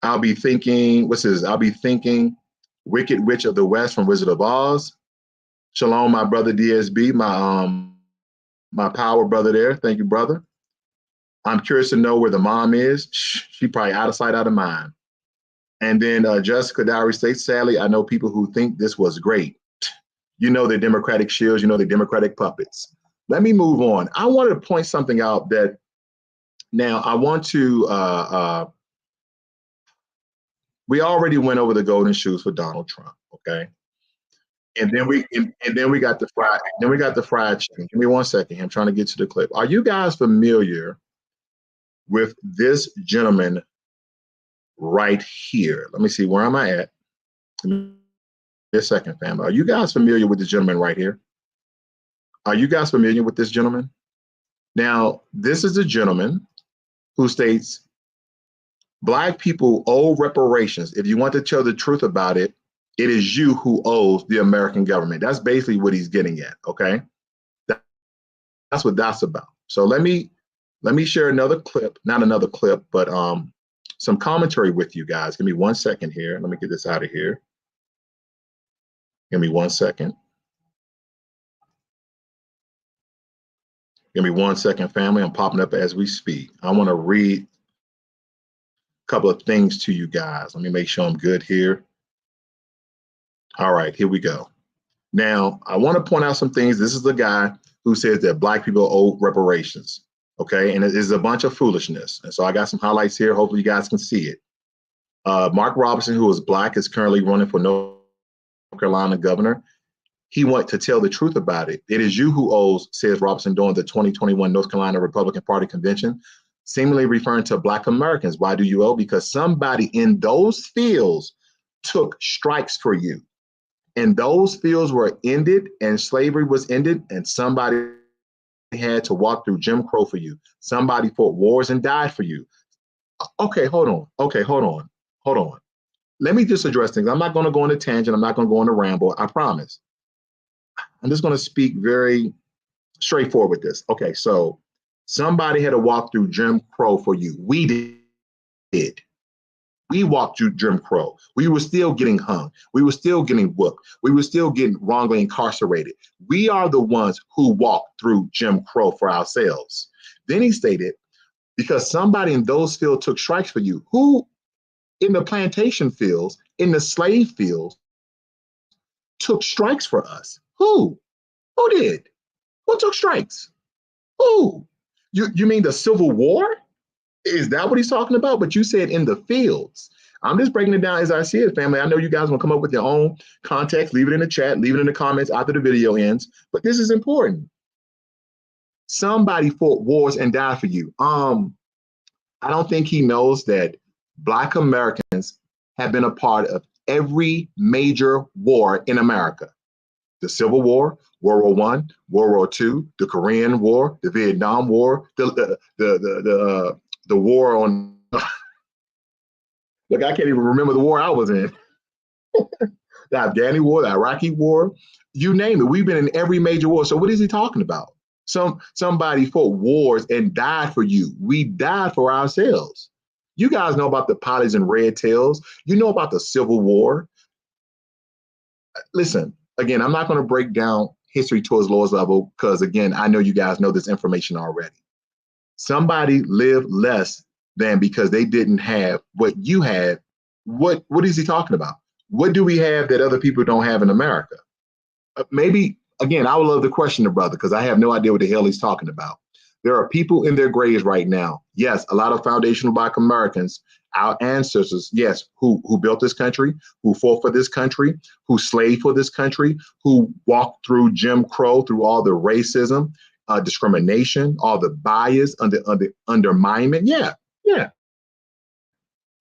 I'll be thinking, what's this? I'll be thinking Wicked Witch of the West from Wizard of Oz. Shalom, my brother DSB, my power brother there. Thank you, brother. I'm curious to know where the mom is. She probably out of sight, out of mind. And then Jessica Diary states, sadly, I know people who think this was great. You know, the Democratic shields, you know, the Democratic puppets. Let me move on. I wanted to point something out that now I want to, we already went over the golden shoes for Donald Trump, okay? And then we got the fried chicken. Give me 1 second. I'm trying to get to the clip. Are you guys familiar with this gentleman right here? Let me see, where am I at? Give me a second, fam. Are you guys familiar with this gentleman right here? Are you guys familiar with this gentleman? Now, this is a gentleman who states, Black people owe reparations. If you want to tell the truth about it, it is you who owes the American government. That's basically what he's getting at, okay? That's what that's about. So let me share another clip, not another clip, but some commentary with you guys. Give me 1 second here. Let me get this out of here. Give me 1 second. Give me 1 second, family. I'm popping up as we speak. I want to read a couple of things to you guys. Let me make sure I'm good here. All right, here we go. Now, I want to point out some things. This is the guy who says that Black people owe reparations, okay? And it is a bunch of foolishness. And so I got some highlights here. Hopefully you guys can see it. Mark Robertson, who is Black, is currently running for North Carolina governor. He wants to tell the truth about it. It is you who owes, says Robertson during the 2021 North Carolina Republican Party convention, seemingly referring to Black Americans. Why do you owe? Because somebody in those fields took strikes for you. And those fields were ended and slavery was ended, and somebody had to walk through Jim Crow for you. Somebody fought wars and died for you. Okay, hold on. Okay, hold on. Let me just address things. I'm not going to go on a tangent. I'm not going to go on a ramble. I promise. I'm just going to speak very straightforward with this. Okay, so somebody had to walk through Jim Crow for you. We did. We walked through Jim Crow. We were still getting hung. We were still getting whooped. We were still getting wrongly incarcerated. We are the ones who walked through Jim Crow for ourselves. Then he stated, because somebody in those fields took strikes for you. Who in the plantation fields, in the slave fields, took strikes for us? Who? Who did? Who took strikes? Who? You mean the Civil War? Is that what he's talking about? But you said in the fields. I'm just breaking it down as I see it, family. I know you guys will come up with your own context. Leave it in the chat. Leave it in the comments after the video ends. But this is important. Somebody fought wars and died for you. I don't think he knows that Black Americans have been a part of every major war in America. The Civil War, World War I, World War II, the Korean War, the Vietnam War, the war on, look, I can't even remember the war I was in. The Afghani War, the Iraqi War, you name it. We've been in every major war. So what is he talking about? Somebody fought wars and died for you. We died for ourselves. You guys know about the potties and red tails. You know about the Civil War. Listen, again, I'm not going to break down history to its lowest level because, again, I know you guys know this information already. Somebody lived less than because they didn't have what you had. What is he talking about? What do we have that other people don't have in America? Maybe, again, I would love to question the brother because I have no idea what the hell he's talking about. There are people in their graves right now. Yes, a lot of foundational Black Americans, our ancestors, yes, who built this country, who fought for this country, who slaved for this country, who walked through Jim Crow, through all the racism, discrimination, all the bias, underminement. Yeah.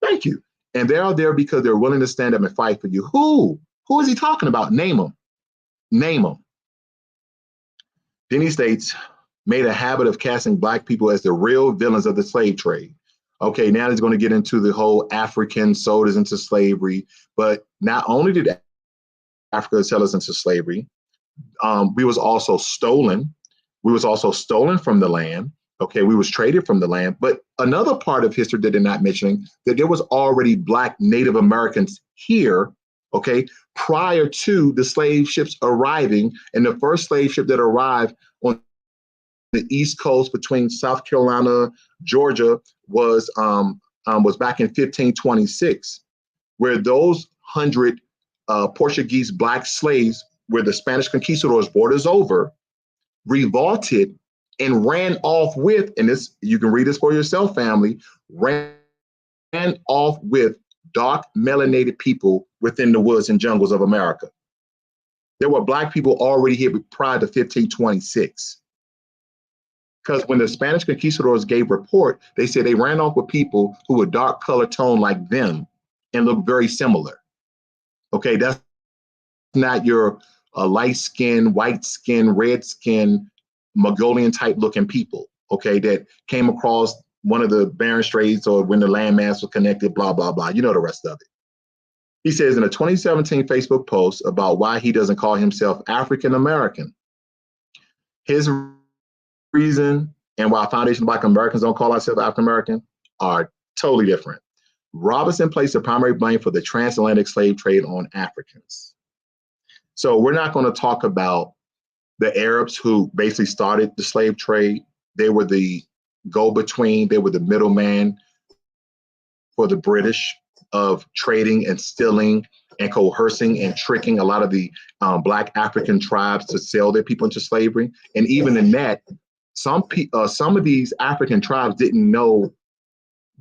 Thank you. And they're out there because they're willing to stand up and fight for you. Who? Who is he talking about? Name them. Name them. Then he states, made a habit of casting Black people as the real villains of the slave trade. Okay, now he's going to get into the whole African sold us into slavery. But not only did Africa sell us into slavery, we was also stolen. We was also stolen from the land. Okay, we was traded from the land. But another part of history that they're not mentioning, that there was already Black Native Americans here, okay, prior to the slave ships arriving. And the first slave ship that arrived on the East Coast between South Carolina, Georgia was back in 1526, where those 100 Portuguese Black slaves, where the Spanish conquistadors brought us over, revolted and ran off with, and this, you can read this for yourself, family, ran off with dark melanated people within the woods and jungles of America. There were Black people already here prior to 1526. Because when the Spanish conquistadors gave report, they said they ran off with people who were dark color tone like them and looked very similar. Okay, that's not your light skin, white skin, red skin, Mongolian type looking people, okay, that came across one of the Bering Straits or when the landmass was connected, blah, blah, blah. You know the rest of it. He says in a 2017 Facebook post about why he doesn't call himself African American, his reason and why Foundation Black Americans don't call ourselves African American are totally different. Robinson placed the primary blame for the transatlantic slave trade on Africans. So we're not going to talk about the Arabs who basically started the slave trade. They were the go-between, they were the middleman for the British of trading and stealing and coercing and tricking a lot of the Black African tribes to sell their people into slavery. And even in that, some of these African tribes didn't know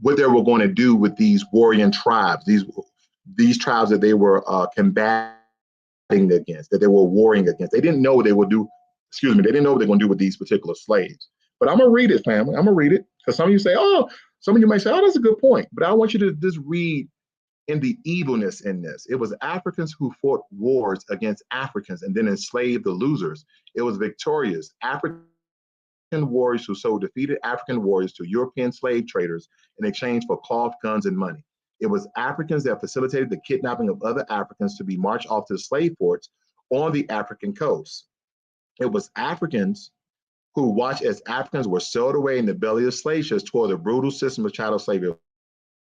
what they were going to do with these warring tribes, these tribes that they were combating against, that they were warring against. They didn't know what they would do, they didn't know what they're going to do with these particular slaves. But I'm going to read it, family. I'm going to read it. Because some of you may say, oh, that's a good point. But I want you to just read in the evilness in this. It was Africans who fought wars against Africans and then enslaved the losers. It was victorious African warriors who sold defeated African warriors to European slave traders in exchange for cloth, guns, and money. It was Africans that facilitated the kidnapping of other Africans to be marched off to the slave ports on the African coast. It was Africans who watched as Africans were sold away in the belly of slave ships toward the brutal system of chattel slavery. It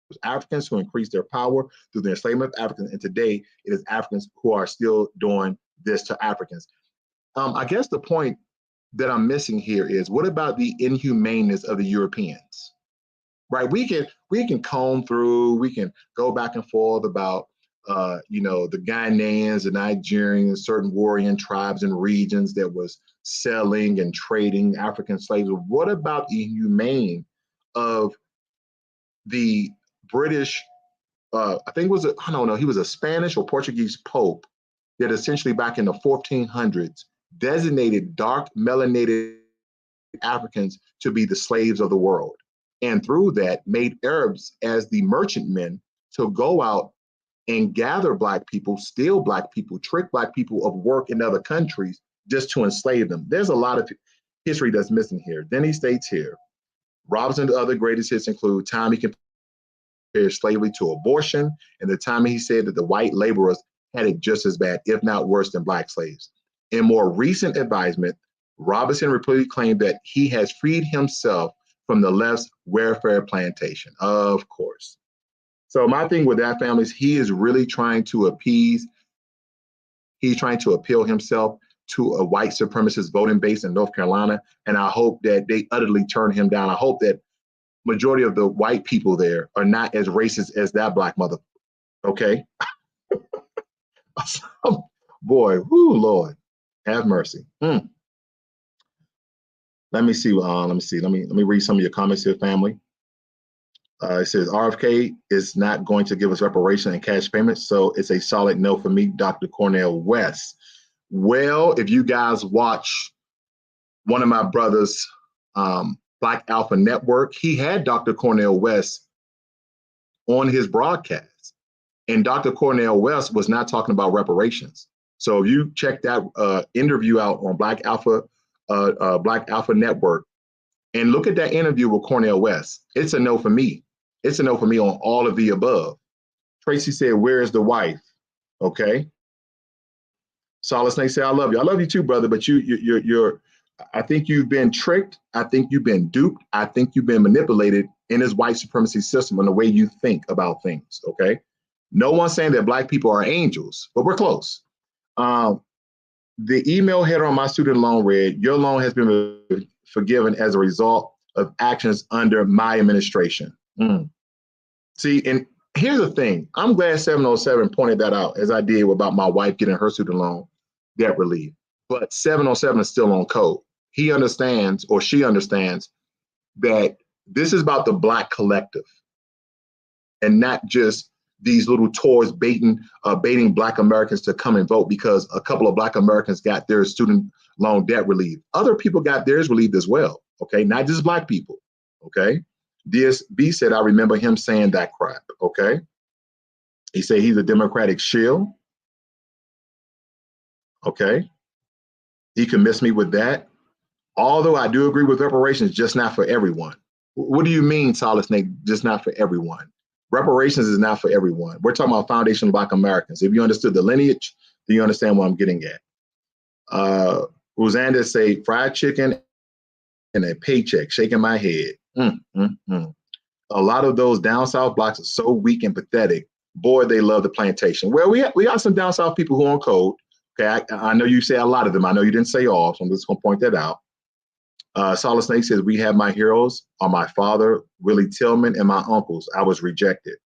was Africans who increased their power through the enslavement of Africans, and today it is Africans who are still doing this to Africans. I guess the point that I'm missing here is, what about the inhumaneness of the Europeans? Right? We can comb through, we can go back and forth about the Ghanaians, the Nigerians, certain warrior tribes and regions that was selling and trading African slaves. What about the inhumane of the British? I think it was he was a Spanish or Portuguese Pope that essentially back in the 1400s designated dark melanated Africans to be the slaves of the world, and through that made Arabs as the merchantmen to go out and gather Black people, steal Black people, trick Black people of work in other countries just to enslave them. There's a lot of history that's missing here. Then he states here, Robinson's other greatest hits include time he compared slavery to abortion, and the time he said that the white laborers had it just as bad, if not worse, than Black slaves. In more recent advisement, Robinson repeatedly claimed that he has freed himself from the left's welfare plantation. Of course. So my thing with that, family, is he is really trying to appease. He's trying to appeal himself to a white supremacist voting base in North Carolina, and I hope that they utterly turn him down. I hope that majority of the white people there are not as racist as that Black mother. Okay. Boy, whoo, Lord, have mercy. Let me see. Let me read some of your comments here, family. It says RFK is not going to give us reparation and cash payments, so it's a solid no for me, Dr. Cornell West. Well, if you guys watch one of my brothers, Black Alpha Network, he had Dr. Cornell West on his broadcast, and Dr. Cornell West was not talking about reparations. So if you check that interview out on Black Alpha Network and look at that interview with Cornell West, it's a no for me. It's a no for me on all of the above. Tracy said, "Where is the wife?" Okay. Solid Snake said, "I love you. I love you too, brother. But you're. I think you've been tricked. I think you've been duped. I think you've been manipulated in this white supremacy system and the way you think about things." Okay. No one's saying that Black people are angels, but we're close. The email header on my student loan read, "Your loan has been forgiven as a result of actions under my administration." See, and here's the thing. I'm glad 707 pointed that out, as I did about my wife getting her student loan debt relief. But 707 is still on code. He understands, or she understands, that this is about the Black collective and not just these little tours baiting Black Americans to come and vote because a couple of Black Americans got their student loan debt relief. Other people got theirs relieved as well, okay? Not just Black people, okay? DSB said, "I remember him saying that crap," okay? He said he's a Democratic shill, okay? He can miss me with that. Although I do agree with reparations, just not for everyone. What do you mean, Solid Snake, just not for everyone? Reparations is not for everyone. We're talking about foundational Black Americans. If you understood the lineage, then you understand what I'm getting at. Rosanda say fried chicken and a paycheck, shaking my head. A lot of those down south blocks are so weak and pathetic. Boy, they love the plantation. Well, we got some down south people who are on code. Okay, I know you say a lot of them. I know you didn't say all, so I'm just gonna point that out. Solid Snake says, "We have my heroes are my father, Willie Tillman, and my uncles. I was rejected."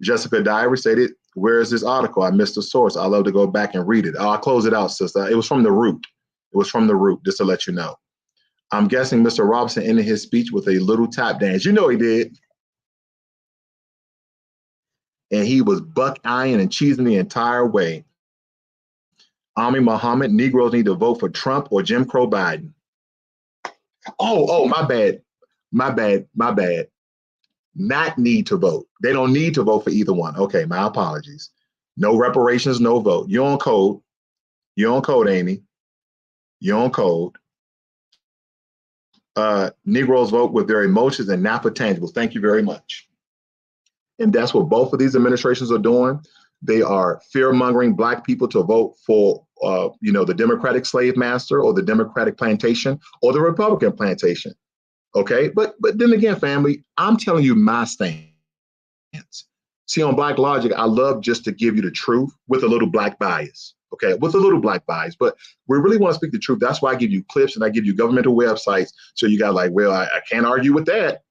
Jessica Diary stated, "Where is this article? I missed the source. I love to go back and read it." I'll close it out, sister. It was from the root. It was from the root, just to let you know. I'm guessing Mr. Robinson ended his speech with a little tap dance. You know he did. And he was buck-eyeing and cheesing the entire way. Ami Muhammad, Negroes need to vote for Trump or Jim Crow Biden. Oh, my bad. not need to vote. They don't need to vote for either one. Okay, my apologies. No reparations, no vote. You're on code. You're on code, Amy. You're on code. Negroes vote with their emotions and not for tangibles. Thank you very much. And that's what both of these administrations are doing. They are fear-mongering Black people to vote for, the Democratic slave master or the Democratic plantation or the Republican plantation. Okay, but then again, family, I'm telling you my stance. See, on Black Logic, I love just to give you the truth with a little Black bias. Okay, with a little Black bias, but we really want to speak the truth. That's why I give you clips and I give you governmental websites. So you got like, well, I can't argue with that.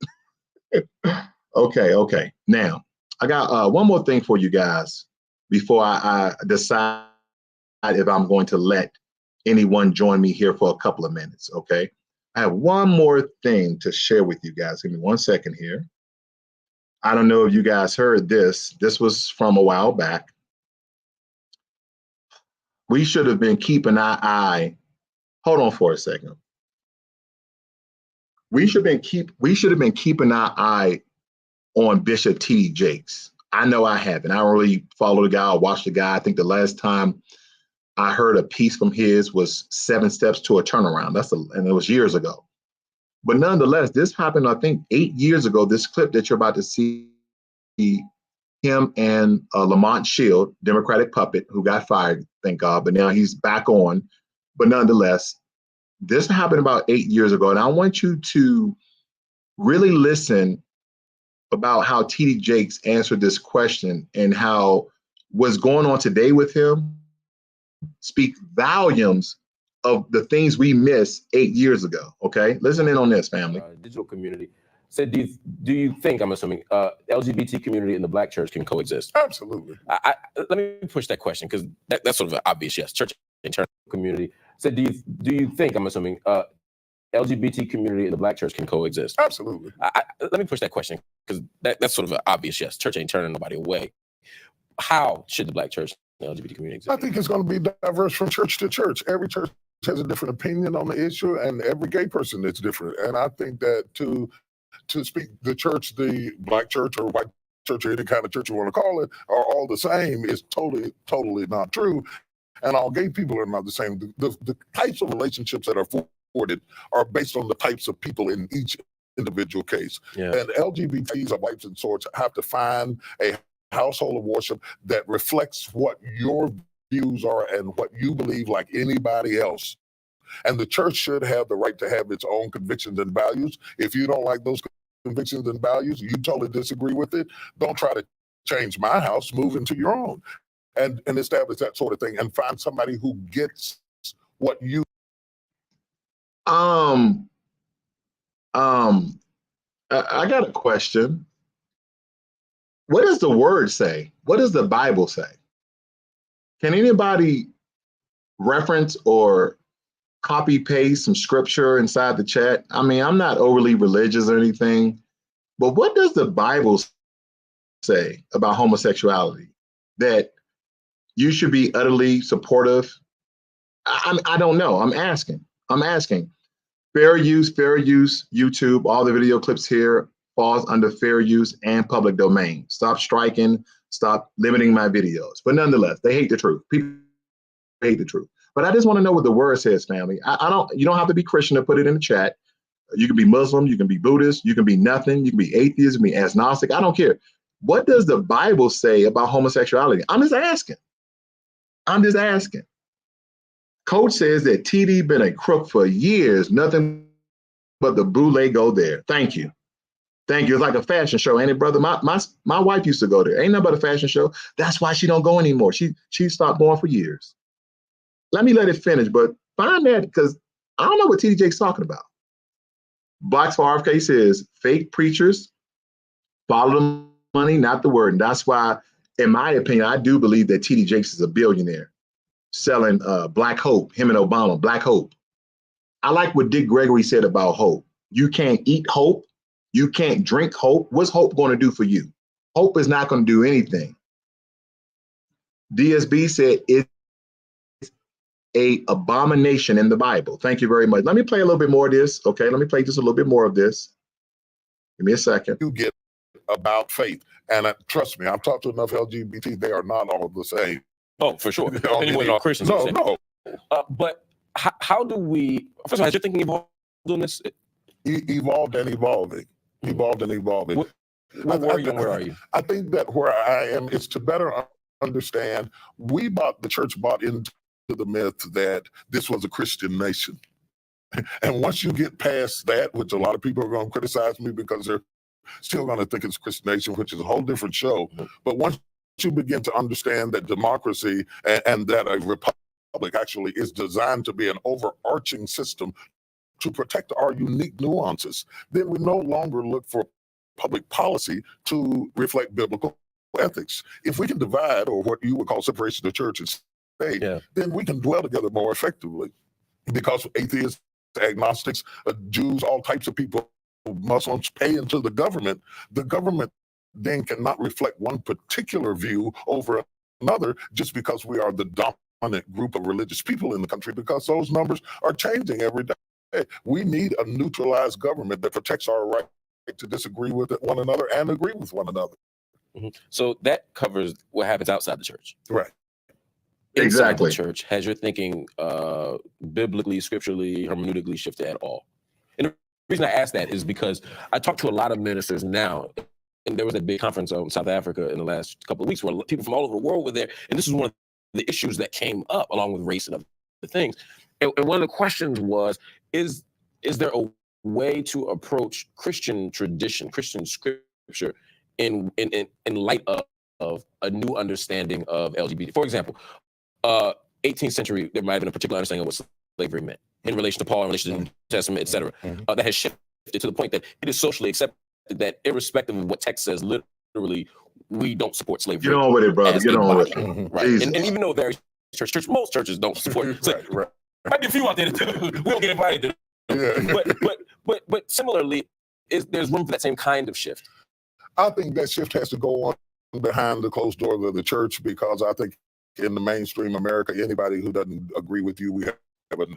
Okay. Now, I got one more thing for you guys before I decide if I'm going to let anyone join me here for a couple of minutes, okay? I have one more thing to share with you guys. Give me 1 second here. I don't know if you guys heard this. This was from a while back. We should have been keeping our eye. Hold on for a second. We should have been keeping our eye on Bishop T.D. Jakes. I know I haven't. I don't really follow the guy or watch the guy. I think the last time I heard a piece from his was 7 Steps to a Turnaround. And it was years ago. But nonetheless, this happened, I think, 8 years ago. This clip that you're about to see, him and Lamont Shield, Democratic puppet, who got fired, thank God, but now he's back on. But nonetheless, this happened about 8 years ago. And I want you to really listen about how T.D. Jakes answered this question and how what's going on today with him speak volumes of the things we missed 8 years ago. Okay, listen in on this, family. Digital community said, do you think, I'm assuming, LGBT community and the Black church can coexist? Absolutely. Let me push that question because that's sort of an obvious yes. Church internal community said, do you think, I'm assuming, LGBT community and the Black church can coexist? Absolutely. Let me push that question because that's sort of an obvious yes. Church ain't turning nobody away. How should the Black church and the LGBT community exist? I think it's going to be diverse from church to church. Every church has a different opinion on the issue, and every gay person is different. And I think that to speak the church, the Black church or white church or any kind of church you want to call it, are all the same is totally not true. And all gay people are not the same. The types of relationships that are afforded are based on the types of people in each individual case. Yeah. And LGBTs or wipes and swords have to find a household of worship that reflects what your views are and what you believe like anybody else. And the church should have the right to have its own convictions and values. If you don't like those convictions and values, you totally disagree with it, don't try to change my house, move into your own and establish that sort of thing and find somebody who gets what you. I got a question. What does the word say? What does the Bible say? Can anybody reference or copy paste some scripture inside the chat? I mean, I'm not overly religious or anything, but what does the Bible say about homosexuality? That you should be utterly supportive? I don't know. I'm asking. Fair use, YouTube, all the video clips here falls under fair use and public domain. Stop striking, stop limiting my videos. But nonetheless, they hate the truth. People hate the truth. But I just want to know what the word says, family. You don't have to be Christian to put it in the chat. You can be Muslim, you can be Buddhist, you can be nothing, you can be atheist, you can be agnostic. I don't care. What does the Bible say about homosexuality? I'm just asking. Coach says that TD been a crook for years, nothing but the boule go there. Thank you. It's like a fashion show, ain't it, brother? My wife used to go there. Ain't nothing but a fashion show. That's why she don't go anymore. She stopped going for years. Let it finish, but find that because I don't know what TD Jake's talking about. Blacks for RFK says fake preachers follow the money, not the word. And that's why, in my opinion, I do believe that TD Jakes is a billionaire selling Black Hope, him and Obama, Black Hope. I like what Dick Gregory said about hope. You can't eat hope. You can't drink hope. What's hope going to do for you? Hope is not going to do anything. DSB said it's an abomination in the Bible. Thank you very much. Let me play a little bit more of this. Okay, let me play just a little bit more of this. Give me a second. You get about faith. And trust me, I've talked to enough LGBT, they are not all the same. Oh, for sure. Anyone all Christians. No, no. But how do we, first of all, has your thinking evolved on this? Evolved and evolving. Evolved and evolving. Where were you and where are you? I think that where I am is to better understand, the church bought into the myth that this was a Christian nation. And once you get past that, which a lot of people are going to criticize me because they're still going to think it's a Christian nation, which is a whole different show. But once you begin to understand that democracy and that a republic actually is designed to be an overarching system to protect our unique nuances, then we no longer look for public policy to reflect biblical ethics. If we can divide, or what you would call separation of church and state, then we can dwell together more effectively. Because atheists, agnostics, Jews, all types of people, Muslims pay into the government then cannot reflect one particular view over another just because we are the dominant group of religious people in the country, because those numbers are changing every day. We need a neutralized government that protects our right to disagree with one another and agree with one another. So that covers what happens outside the church. Right. Inside the church, has your thinking biblically, scripturally, hermeneutically shifted at all? And the reason I ask that is because I talk to a lot of ministers now, and there was a big conference in South Africa in the last couple of weeks where people from all over the world were there, and this is one of the issues that came up along with race and other things. And one of the questions was, is there a way to approach Christian tradition, Christian scripture, in light of a new understanding of LGBT? For example, 18th century, there might have been a particular understanding of what slavery meant in relation to Paul, in relation to the New Testament, et cetera, that has shifted to the point that it is socially accepted that irrespective of what text says, literally, we don't support slavery. Get on with it, brother. Get on with it. Right. And even though various most churches don't support slavery. Right. Might be a few out there that do. We don't get invited to. But similarly, there's room for that same kind of shift. I think that shift has to go on behind the closed doors of the church, because I think in the mainstream America, anybody who doesn't agree with you, we have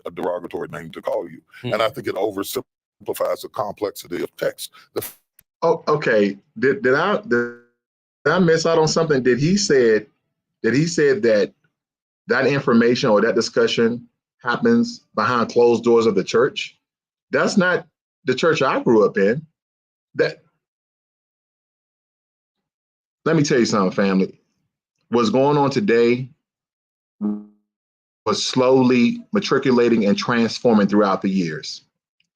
a derogatory name to call you. And I think it oversimplifies the complexity of text. Oh, okay. Did I miss out on something? Did he said that information or that discussion happens behind closed doors of the church? That's not the church I grew up in. Let me tell you something, family. What's going on today was slowly matriculating and transforming throughout the years.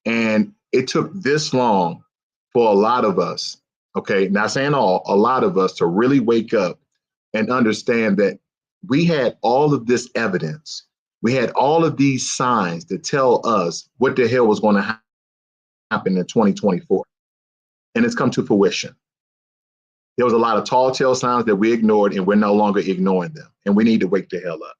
And it took this long for a lot of us, okay, not saying all, a lot of us to really wake up and understand that we had all of this evidence. We had all of these signs to tell us what the hell was going to happen in 2024. And it's come to fruition. There was a lot of tall tale signs that we ignored, and we're no longer ignoring them. And we need to wake the hell up.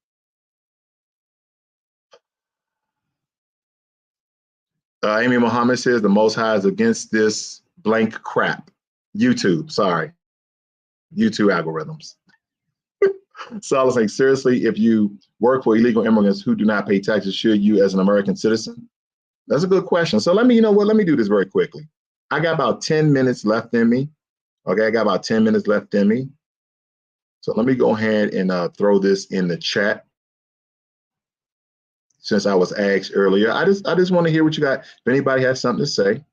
Amy Muhammad says the Most High is against this blank crap. YouTube, sorry. YouTube algorithms. So I was like, seriously, if you work for illegal immigrants who do not pay taxes, should you as an American citizen? That's a good question. So let me do this very quickly. I got about 10 minutes left in me. Okay, I got about 10 minutes left in me. So let me go ahead and throw this in the chat. Since I was asked earlier, I just want to hear what you got. If anybody has something to say,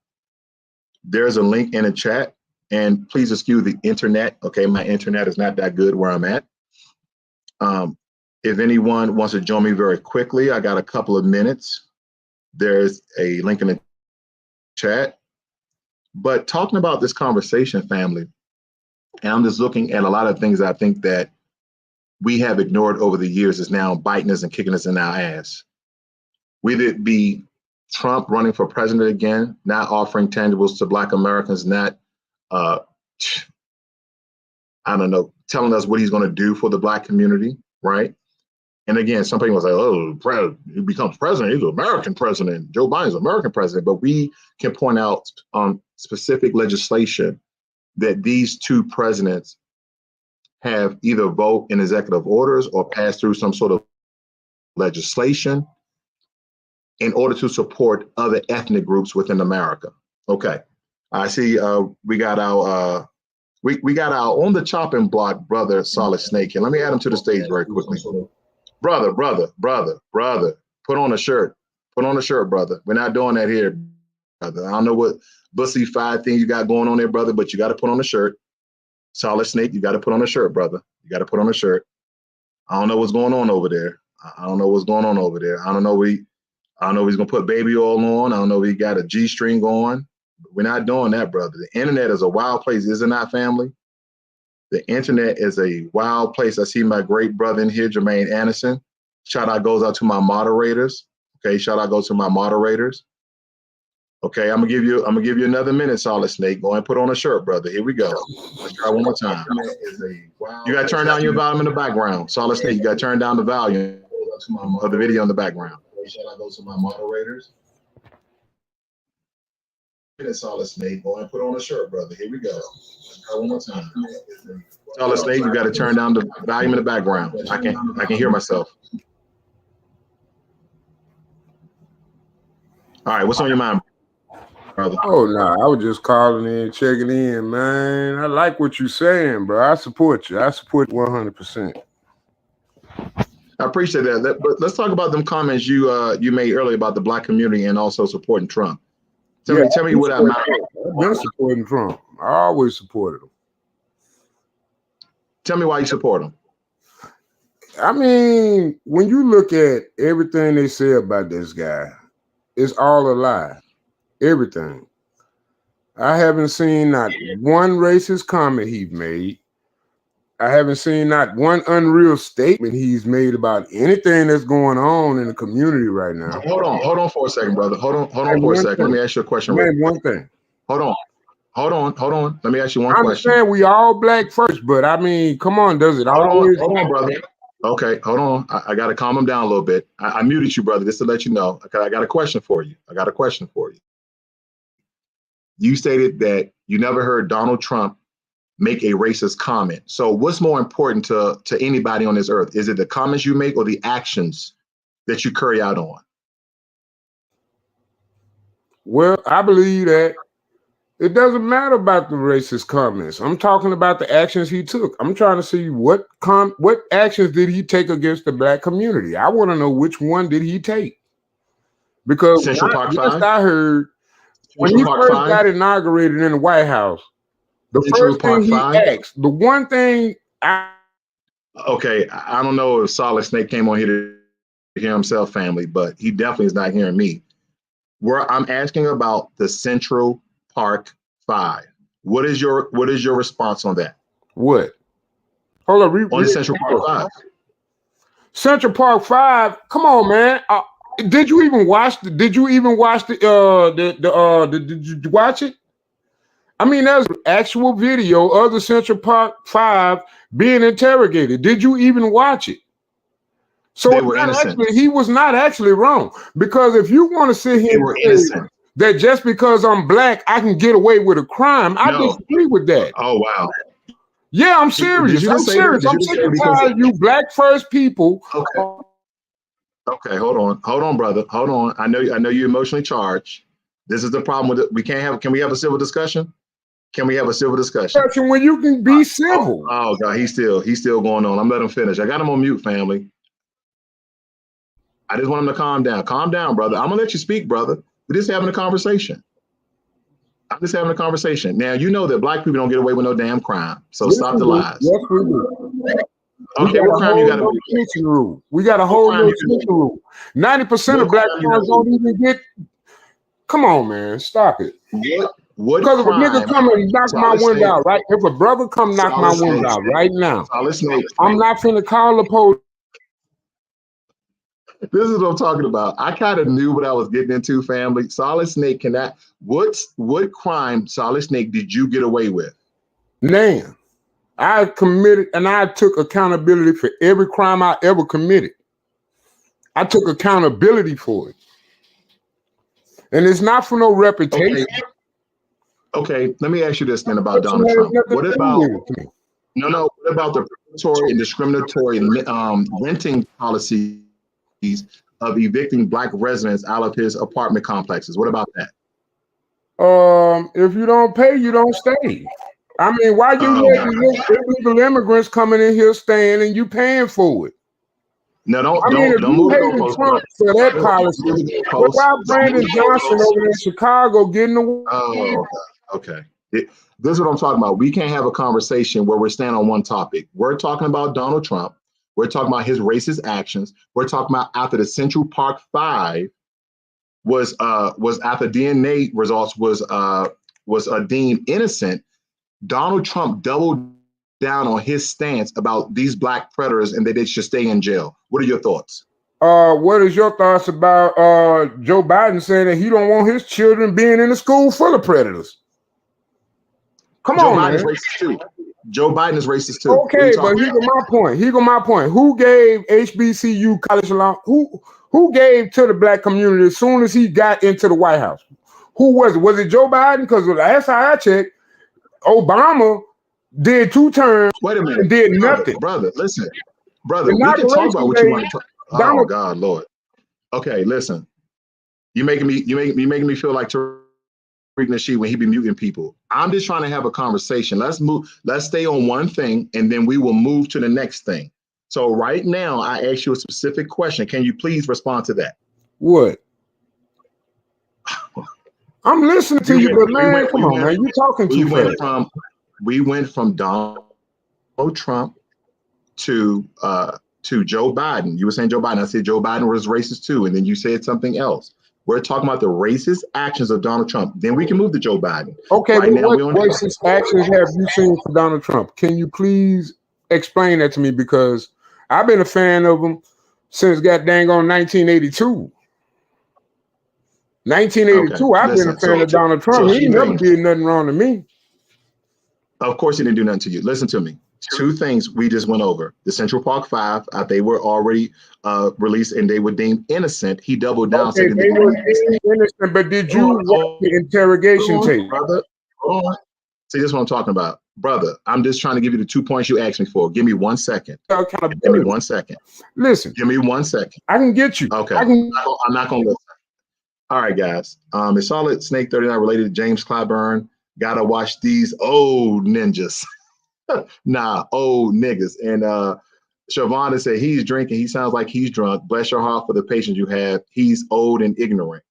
there's a link in the chat, and please excuse the internet. Okay, my internet is not that good where I'm at. If anyone wants to join me very quickly, I got a couple of minutes. There's a link in the chat. But talking about this conversation, family, and I'm just looking at a lot of things I think that we have ignored over the years is now biting us and kicking us in our ass. Whether it be Trump running for president again, not offering tangibles to Black Americans, not, I don't know, telling us what he's going to do for the Black community, right? And again, some people say, oh, he becomes president, he's an American president, Joe Biden's an American president, but we can point out specific legislation that these two presidents have either vote in executive orders or pass through some sort of legislation in order to support other ethnic groups within America. Okay, I see we got our We got our on the chopping block brother, Solid Snake here. Let me add him to the stage very quickly. Brother, put on a shirt. Put on a shirt, brother. We're not doing that here, brother. I don't know what bussy-fied thing you got going on there, brother, but you got to put on a shirt. Solid Snake, you got to put on a shirt, brother. You got to put on a shirt. I don't know what's going on over there. I don't know what's going on over there. I don't know if he's gonna put baby oil on. I don't know if he got a G-string going. We're not doing that, brother. The internet is a wild place, is it not, family? The internet is a wild place. I see my great brother in here, Jermaine Anderson. Shout out goes out to my moderators. Okay, shout out goes to my moderators. Okay, I'm gonna give you another minute, Solid Snake. Go and put on a shirt, brother. Here we go. Let's try one more time. You gotta turn down your volume in the background. Solid Snake, you gotta turn down the volume of the video in the background. Shout out goes to my moderators. Solid Snake, go and put on a shirt, brother. Here we go. Let's try one more time. Solid Snake, you got to turn down the volume in the background. I can hear myself. All right, what's on your mind, brother? Oh no, I was just calling in, checking in, man. I like what you're saying, bro. I support you. I support 100%. I appreciate that. But let's talk about them comments you made earlier about the black community and also supporting Trump. Tell me what I'm not. I've been supporting Trump. I always supported him. Tell me why you support him. I mean, when you look at everything they say about this guy, it's all a lie. Everything. I haven't seen not one racist comment he's made. I haven't seen not one unreal statement he's made about anything that's going on in the community right now. Hold on for a second, brother. Hold on for a second. Let me ask you a question. One thing. Hold on. Let me ask you one question. I understand we all black first, but I mean, come on, does it always? Hold on, brother. Okay, hold on. I got to calm him down a little bit. I muted you, brother, just to let you know. I got a question for you. You stated that you never heard Donald Trump make a racist comment. So what's more important to anybody on this earth? Is it the comments you make or the actions that you carry out on? Well, I believe that it doesn't matter about the racist comments. I'm talking about the actions he took. I'm trying to see what actions did he take against the black community. I want to know which one did he take. Because I heard when he first got inaugurated in the White House, the first thing he asked, the one thing Okay, I don't know if Solid Snake came on here to hear himself, family, but he definitely is not hearing me. Where I'm asking about the Central Park 5. What is your response on that? What? Hold on, on the Central Park 5. Central Park 5. Come on, man. Did you watch it? Did you watch it? I mean, there's actual video of the Central Park 5 being interrogated. Did you even watch it? So he was not actually wrong. Because if you want to sit here and say that just because I'm black, I can get away with a crime, I disagree with that. Oh, wow. Yeah, I'm serious. I'm serious. I'm sick and tired of you black first people. Okay, hold on, brother. Hold on. I know you're emotionally charged. This is the problem with it. Can we have a civil discussion? Can we have a civil discussion? When you can be civil. Oh God, he's still going on. I'm letting him finish. I got him on mute, family. I just want him to calm down. Calm down, brother. I'm gonna let you speak, brother. We're just having a conversation. I'm just having a conversation. Now you know that black people don't get away with no damn crime. So stop the lies. Yes, we do. Okay, what crime you got? We got a whole new rule. 90% of black people don't even get. Come on, man, stop it. Because if a nigga come and knock my window out, right? If a brother come knock my window out right now, I'm not finna call the police. This is what I'm talking about. I kind of knew what I was getting into, family. Solid Snake cannot. What crime, Solid Snake, did you get away with? Man, I committed and I took accountability for every crime I ever committed. I took accountability for it. And it's not for no reputation. Okay, let me ask you this then about Donald Trump. What about the predatory and discriminatory renting policies of evicting black residents out of his apartment complexes? What about that? If you don't pay, you don't stay. I mean, why you letting illegal immigrants coming in here staying and you paying for it? No, I mean, if you hated Trump for that policy, but why Brandon Johnson over there in Chicago getting away? Oh, okay. This is what I'm talking about. We can't have a conversation where we're staying on one topic. We're talking about Donald Trump. We're talking about his racist actions. We're talking about after the Central Park 5 was after DNA results was deemed innocent. Donald Trump doubled down on his stance about these black predators and that they should stay in jail. What are your thoughts? What is your thoughts about Joe Biden saying that he don't want his children being in a school full of predators? Come Joe on, Biden's man. racist too. Joe Biden is racist too. Okay, but here go my point. Here go my point. Who gave HBCU college allowance? Who gave to the black community as soon as he got into the White House? Who was it? Was it Joe Biden? Because last time I checked, Obama did 2 terms. Wait a minute, and did nothing. Brother, listen, brother. We can talk about what you want to talk. Oh God, Lord. Okay, listen. You making me feel like Tariq Nasheed when he be muting people. I'm just trying to have a conversation. Let's stay on one thing, and then we will move to the next thing. So right now, I ask you a specific question. Can you please respond to that? What? I'm listening to you, but man, come on, man. You're talking too fast. We went from Donald Trump to Joe Biden. You were saying Joe Biden. I said Joe Biden was racist too, and then you said something else. We're talking about the racist actions of Donald Trump. Then we can move to Joe Biden. Okay, right now, what racist actions have you seen for Donald Trump? Can you please explain that to me? Because I've been a fan of him since on 1982. 1982, okay, I've been a fan of Donald Trump. He never did nothing wrong to me. Of course he didn't do nothing to you. Listen to me. 2 things we just went over. The Central Park 5, they were already released and they were deemed innocent. He doubled down. Okay, they were innocent, but did you watch the interrogation tape? Brother, see, this is what I'm talking about. Brother, I'm just trying to give you the 2 points you asked me for. Give me 1 second. Give me 1 second. Listen. Give me 1 second. I can get you. Okay. I'm not going to listen. All right, guys. It's Solid Snake 39 related to James Clyburn. Gotta watch these old ninjas. Nah, old niggas. And Shavonda said he's drinking. He sounds like he's drunk. Bless your heart for the patience you have. He's old and ignorant.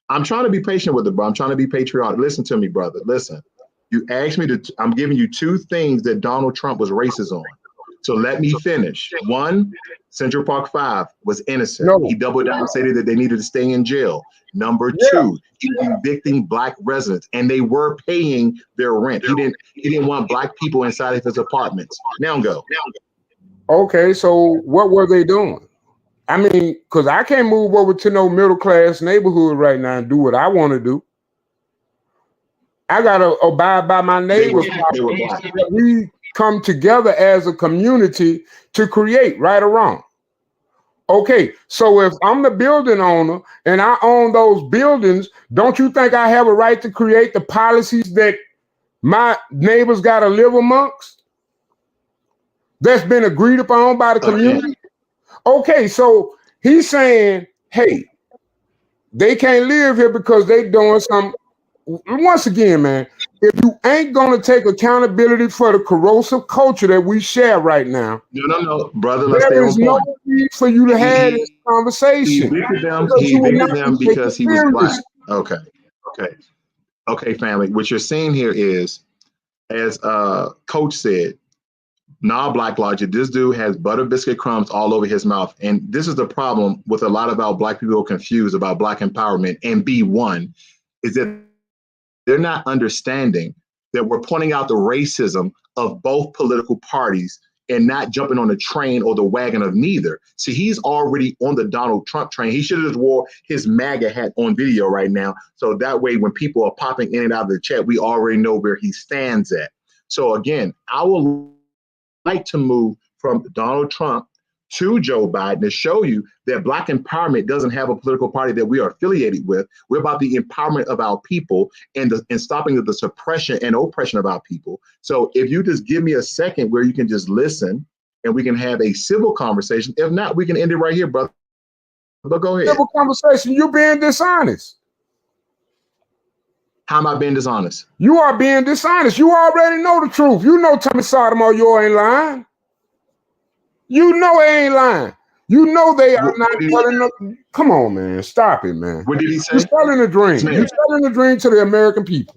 I'm trying to be patient with it, bro. I'm trying to be patriotic. Listen to me, brother. Listen. You asked me to. I'm giving you 2 things that Donald Trump was racist on. So let me finish. 1, Central Park 5 was innocent. No. He doubled down and stated that they needed to stay in jail. Number 2, he was evicting black residents, and they were paying their rent. He didn't want black people inside of his apartments. Now go. Okay, so what were they doing? I mean, because I can't move over to no middle class neighborhood right now and do what I want to do. I gotta abide by my neighbors. We come together as a community to create, right or wrong. Okay, so if I'm the building owner and I own those buildings, don't you think I have a right to create the policies that my neighbors got to live amongst? That's been agreed upon by the community. Okay, so he's saying, hey, they can't live here because they doing some. Once again, man, if you ain't gonna take accountability for the corrosive culture that we share right now, no, brother, let's stay on point. There is no need for you to have this conversation. He evicted them because he was black. Okay, family. What you're seeing here is, as Coach said, non-black logic. This dude has butter biscuit crumbs all over his mouth, and this is the problem with a lot of our black people confused about black empowerment. And B1 is that they're not understanding that we're pointing out the racism of both political parties and not jumping on the train or the wagon of neither. See, he's already on the Donald Trump train. He should have just wore his MAGA hat on video right now. So that way, when people are popping in and out of the chat, we already know where he stands at. So again, I would like to move from Donald Trump to Joe Biden to show you that black empowerment doesn't have a political party that we are affiliated with. We're about the empowerment of our people and stopping the suppression and oppression of our people. So if you just give me a second where you can just listen and we can have a civil conversation. If not, we can end it right here, brother. But go ahead. Civil conversation, you're being dishonest. How am I being dishonest? You are being dishonest. You already know the truth. You know Tommy Sotomayor ain't lying. You know he ain't lying. You know they are not telling them. Come on, man. Stop it, man. What did he say? You're selling a dream. Snake. You're selling a dream to the American people.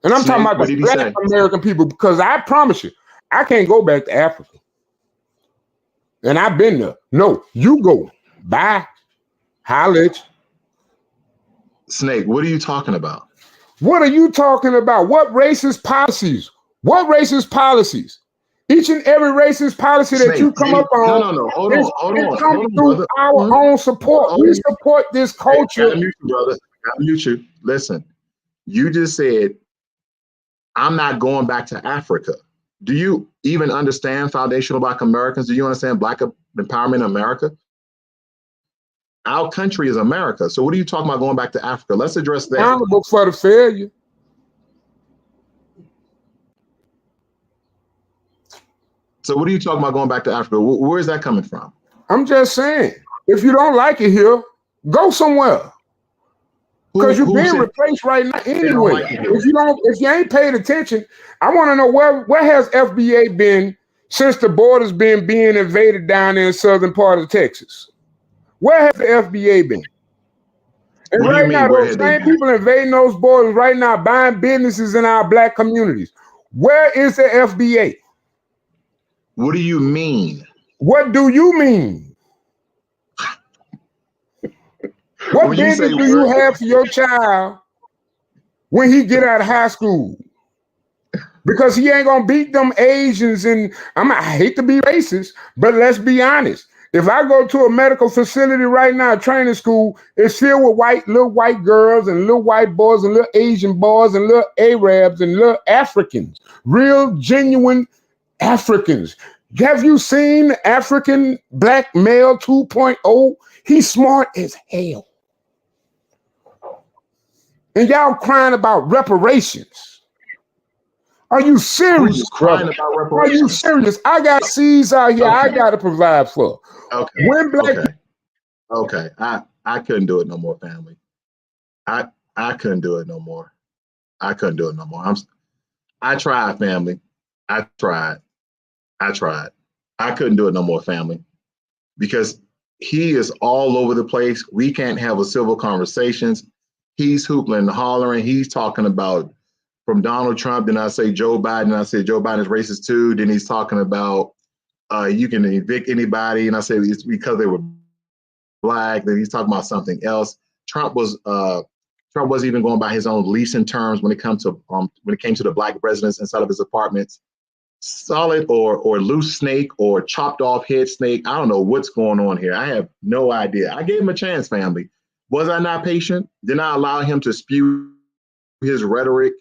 And I'm talking about the black American people, because I promise you, I can't go back to Africa. And I've been there. No, you go. Bye. Holla at you. Snake, what are you talking about? What are you talking about? What racist policies? What racist policies? Each and every racist policy that you come up on, no. Hold on, comes through our own support. We support this culture. Gotta mute you, brother. Gotta mute you. Listen, you just said, I'm not going back to Africa. Do you even understand foundational Black Americans? Do you understand Black empowerment in America? Our country is America. So what are you talking about going back to Africa? Let's address that. Accountable for the failure. So what are you talking about going back to Africa? Where is that coming from? I'm just saying, if you don't like it here, go somewhere. Because you're being replaced right now anyway. If you ain't paid attention, I want to know where has FBA been since the border's been being invaded down in the southern part of Texas? Where has the FBA been? And right now, those same people invading those borders right now, buying businesses in our Black communities. Where is the FBA? What do you mean? What do you mean? What business do you have for your child when he get out of high school? Because he ain't gonna beat them Asians, and I hate to be racist, but let's be honest. If I go to a medical facility right now, training school, it's filled with little white girls and little white boys and little Asian boys and little Arabs and little Africans, real genuine Africans. Have you seen African Black male 2.0? He's smart as hell. And y'all crying about reparations. Are you serious? Who's crying about reparations? Are you serious? I got seeds out here I got to provide for. Okay. When Black Okay. I couldn't do it no more, family. I couldn't do it no more. I couldn't do it no more. I tried, family. I tried. I couldn't do it no more, family. Because he is all over the place. We can't have a civil conversations. He's hoopling and hollering. He's talking about from Donald Trump. Then I say Joe Biden. I say Joe Biden is racist too. Then he's talking about you can evict anybody. And I say it's because they were Black. Then he's talking about something else. Trump wasn't even going by his own leasing terms when it came to the Black residents inside of his apartments. Solid or loose snake or chopped off head snake. I don't know what's going on here. I have no idea. I gave him a chance, family. Was I not patient? Did I allow him to spew his rhetoric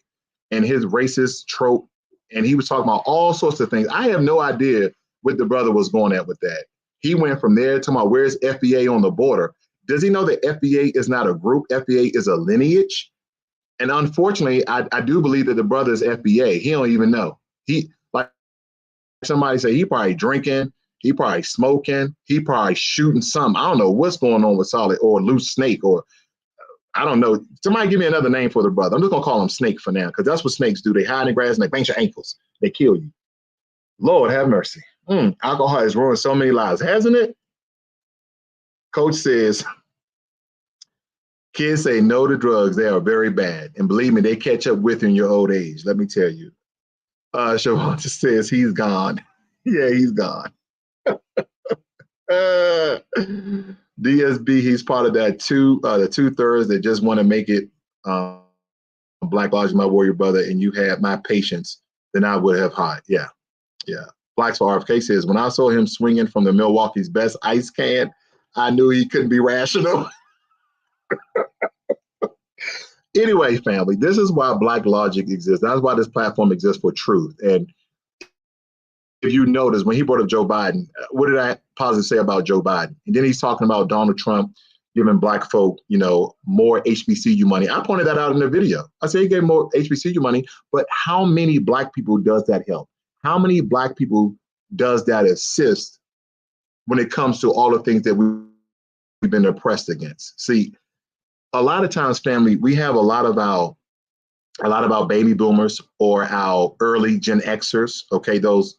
and his racist trope? And he was talking about all sorts of things. I have no idea what the brother was going at with that. He went from there to where's FBA on the border? Does he know that FBA is not a group? FBA is a lineage. And unfortunately, I do believe that the brother is FBA. He don't even know. He, like somebody say, he probably drinking, he probably smoking, he probably shooting something. I don't know what's going on with Solid or Loose Snake, or I don't know. Somebody give me another name for the brother. I'm just gonna call him Snake for now, because that's what snakes do. They hide in the grass and they bang your ankles. They kill you. Lord have mercy. Alcohol has ruined so many lives, hasn't it? Coach says, kids say no to drugs. They are very bad. And believe me, they catch up with you in your old age. Let me tell you. Siobhan just says he's gone. Yeah, he's gone. DSB, he's part of that the 2/3 that just want to make it Black Logic, my warrior brother, and you had my patience, then I would have hide. Yeah. Blacks for RFK says, when I saw him swinging from the Milwaukee's best ice can, I knew he couldn't be rational. Anyway, family, this is why Black Logic exists. That's why this platform exists, for truth. And if you notice, when he brought up Joe Biden, what did I positively say about Joe Biden? And then he's talking about Donald Trump giving Black folk, more HBCU money. I pointed that out in the video. I said he gave more HBCU money, but how many Black people does that help? How many Black people does that assist when it comes to all the things that we've been oppressed against? See, a lot of times, family, we have a lot of our baby boomers or our early Gen Xers. Okay, those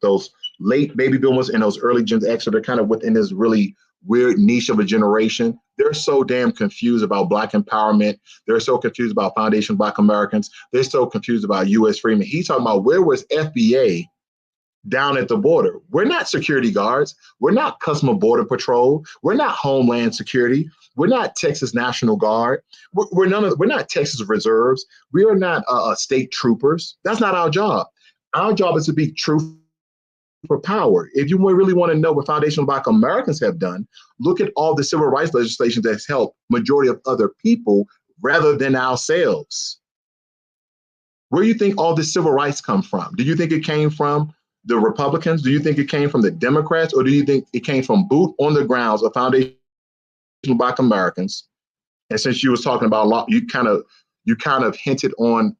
late baby boomers and those early Gen Xers, they're kind of within this really weird niche of a generation. They're so damn confused about Black empowerment. They're so confused about Foundation Black Americans. They're so confused about U.S. freedom. He's talking about, where was FBA down at the border? We're not security guards. We're not Customs and Border Patrol. We're not Homeland Security. We're not Texas National Guard. We're not Texas Reserves. We are not state troopers. That's not our job. Our job is to be truth for power. If you really want to know what Foundational Black Americans have done, look at all the civil rights legislation that's helped majority of other people rather than ourselves. Where do you think all this civil rights come from? Do you think it came from the Republicans? Do you think it came from the Democrats? Or do you think it came from boot on the grounds of Foundational Black Americans? And since you was talking about law, you kind of hinted on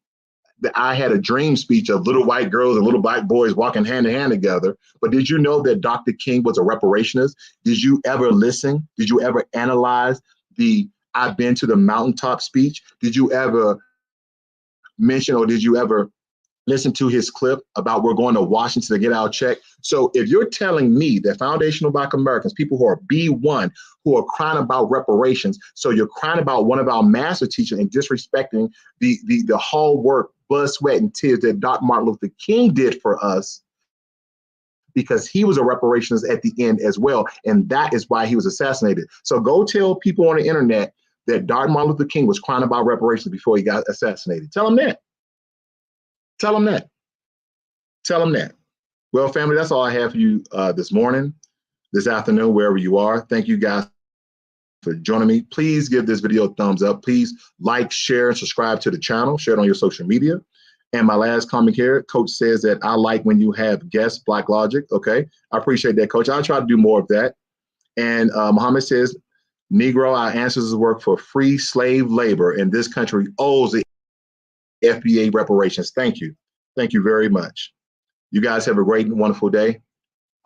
the I Had a Dream speech of little white girls and little black boys walking hand in hand together. But did you know that Dr. King was a reparationist? Did you ever listen? Did you ever analyze the I've been to the mountaintop speech? Did you ever mention, or did you ever listen to his clip about we're going to Washington to get our check? So if you're telling me that Foundational Black Americans, people who are B1, who are crying about reparations, so you're crying about one of our master teachers and disrespecting the hard work, blood, sweat, and tears that Dr. Martin Luther King did for us, because he was a reparationist at the end as well. And that is why he was assassinated. So go tell people on the internet that Dr. Martin Luther King was crying about reparations before he got assassinated. Tell them that. Tell them that. Tell them that. Well, family, that's all I have for you this morning, this afternoon, wherever you are. Thank you guys for joining me. Please give this video a thumbs up. Please like, share, and subscribe to the channel. Share it on your social media. And my last comment here, Coach says that I like when you have guests, Black Logic. Okay, I appreciate that, Coach. I'll try to do more of that. And Muhammad says, Negro, our ancestors work for free slave labor, and this country owes the FBA reparations. Thank you. Thank you very much. You guys have a great and wonderful day.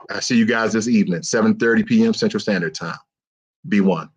I see you guys this evening, 7:30 p.m. Central Standard Time. Be one.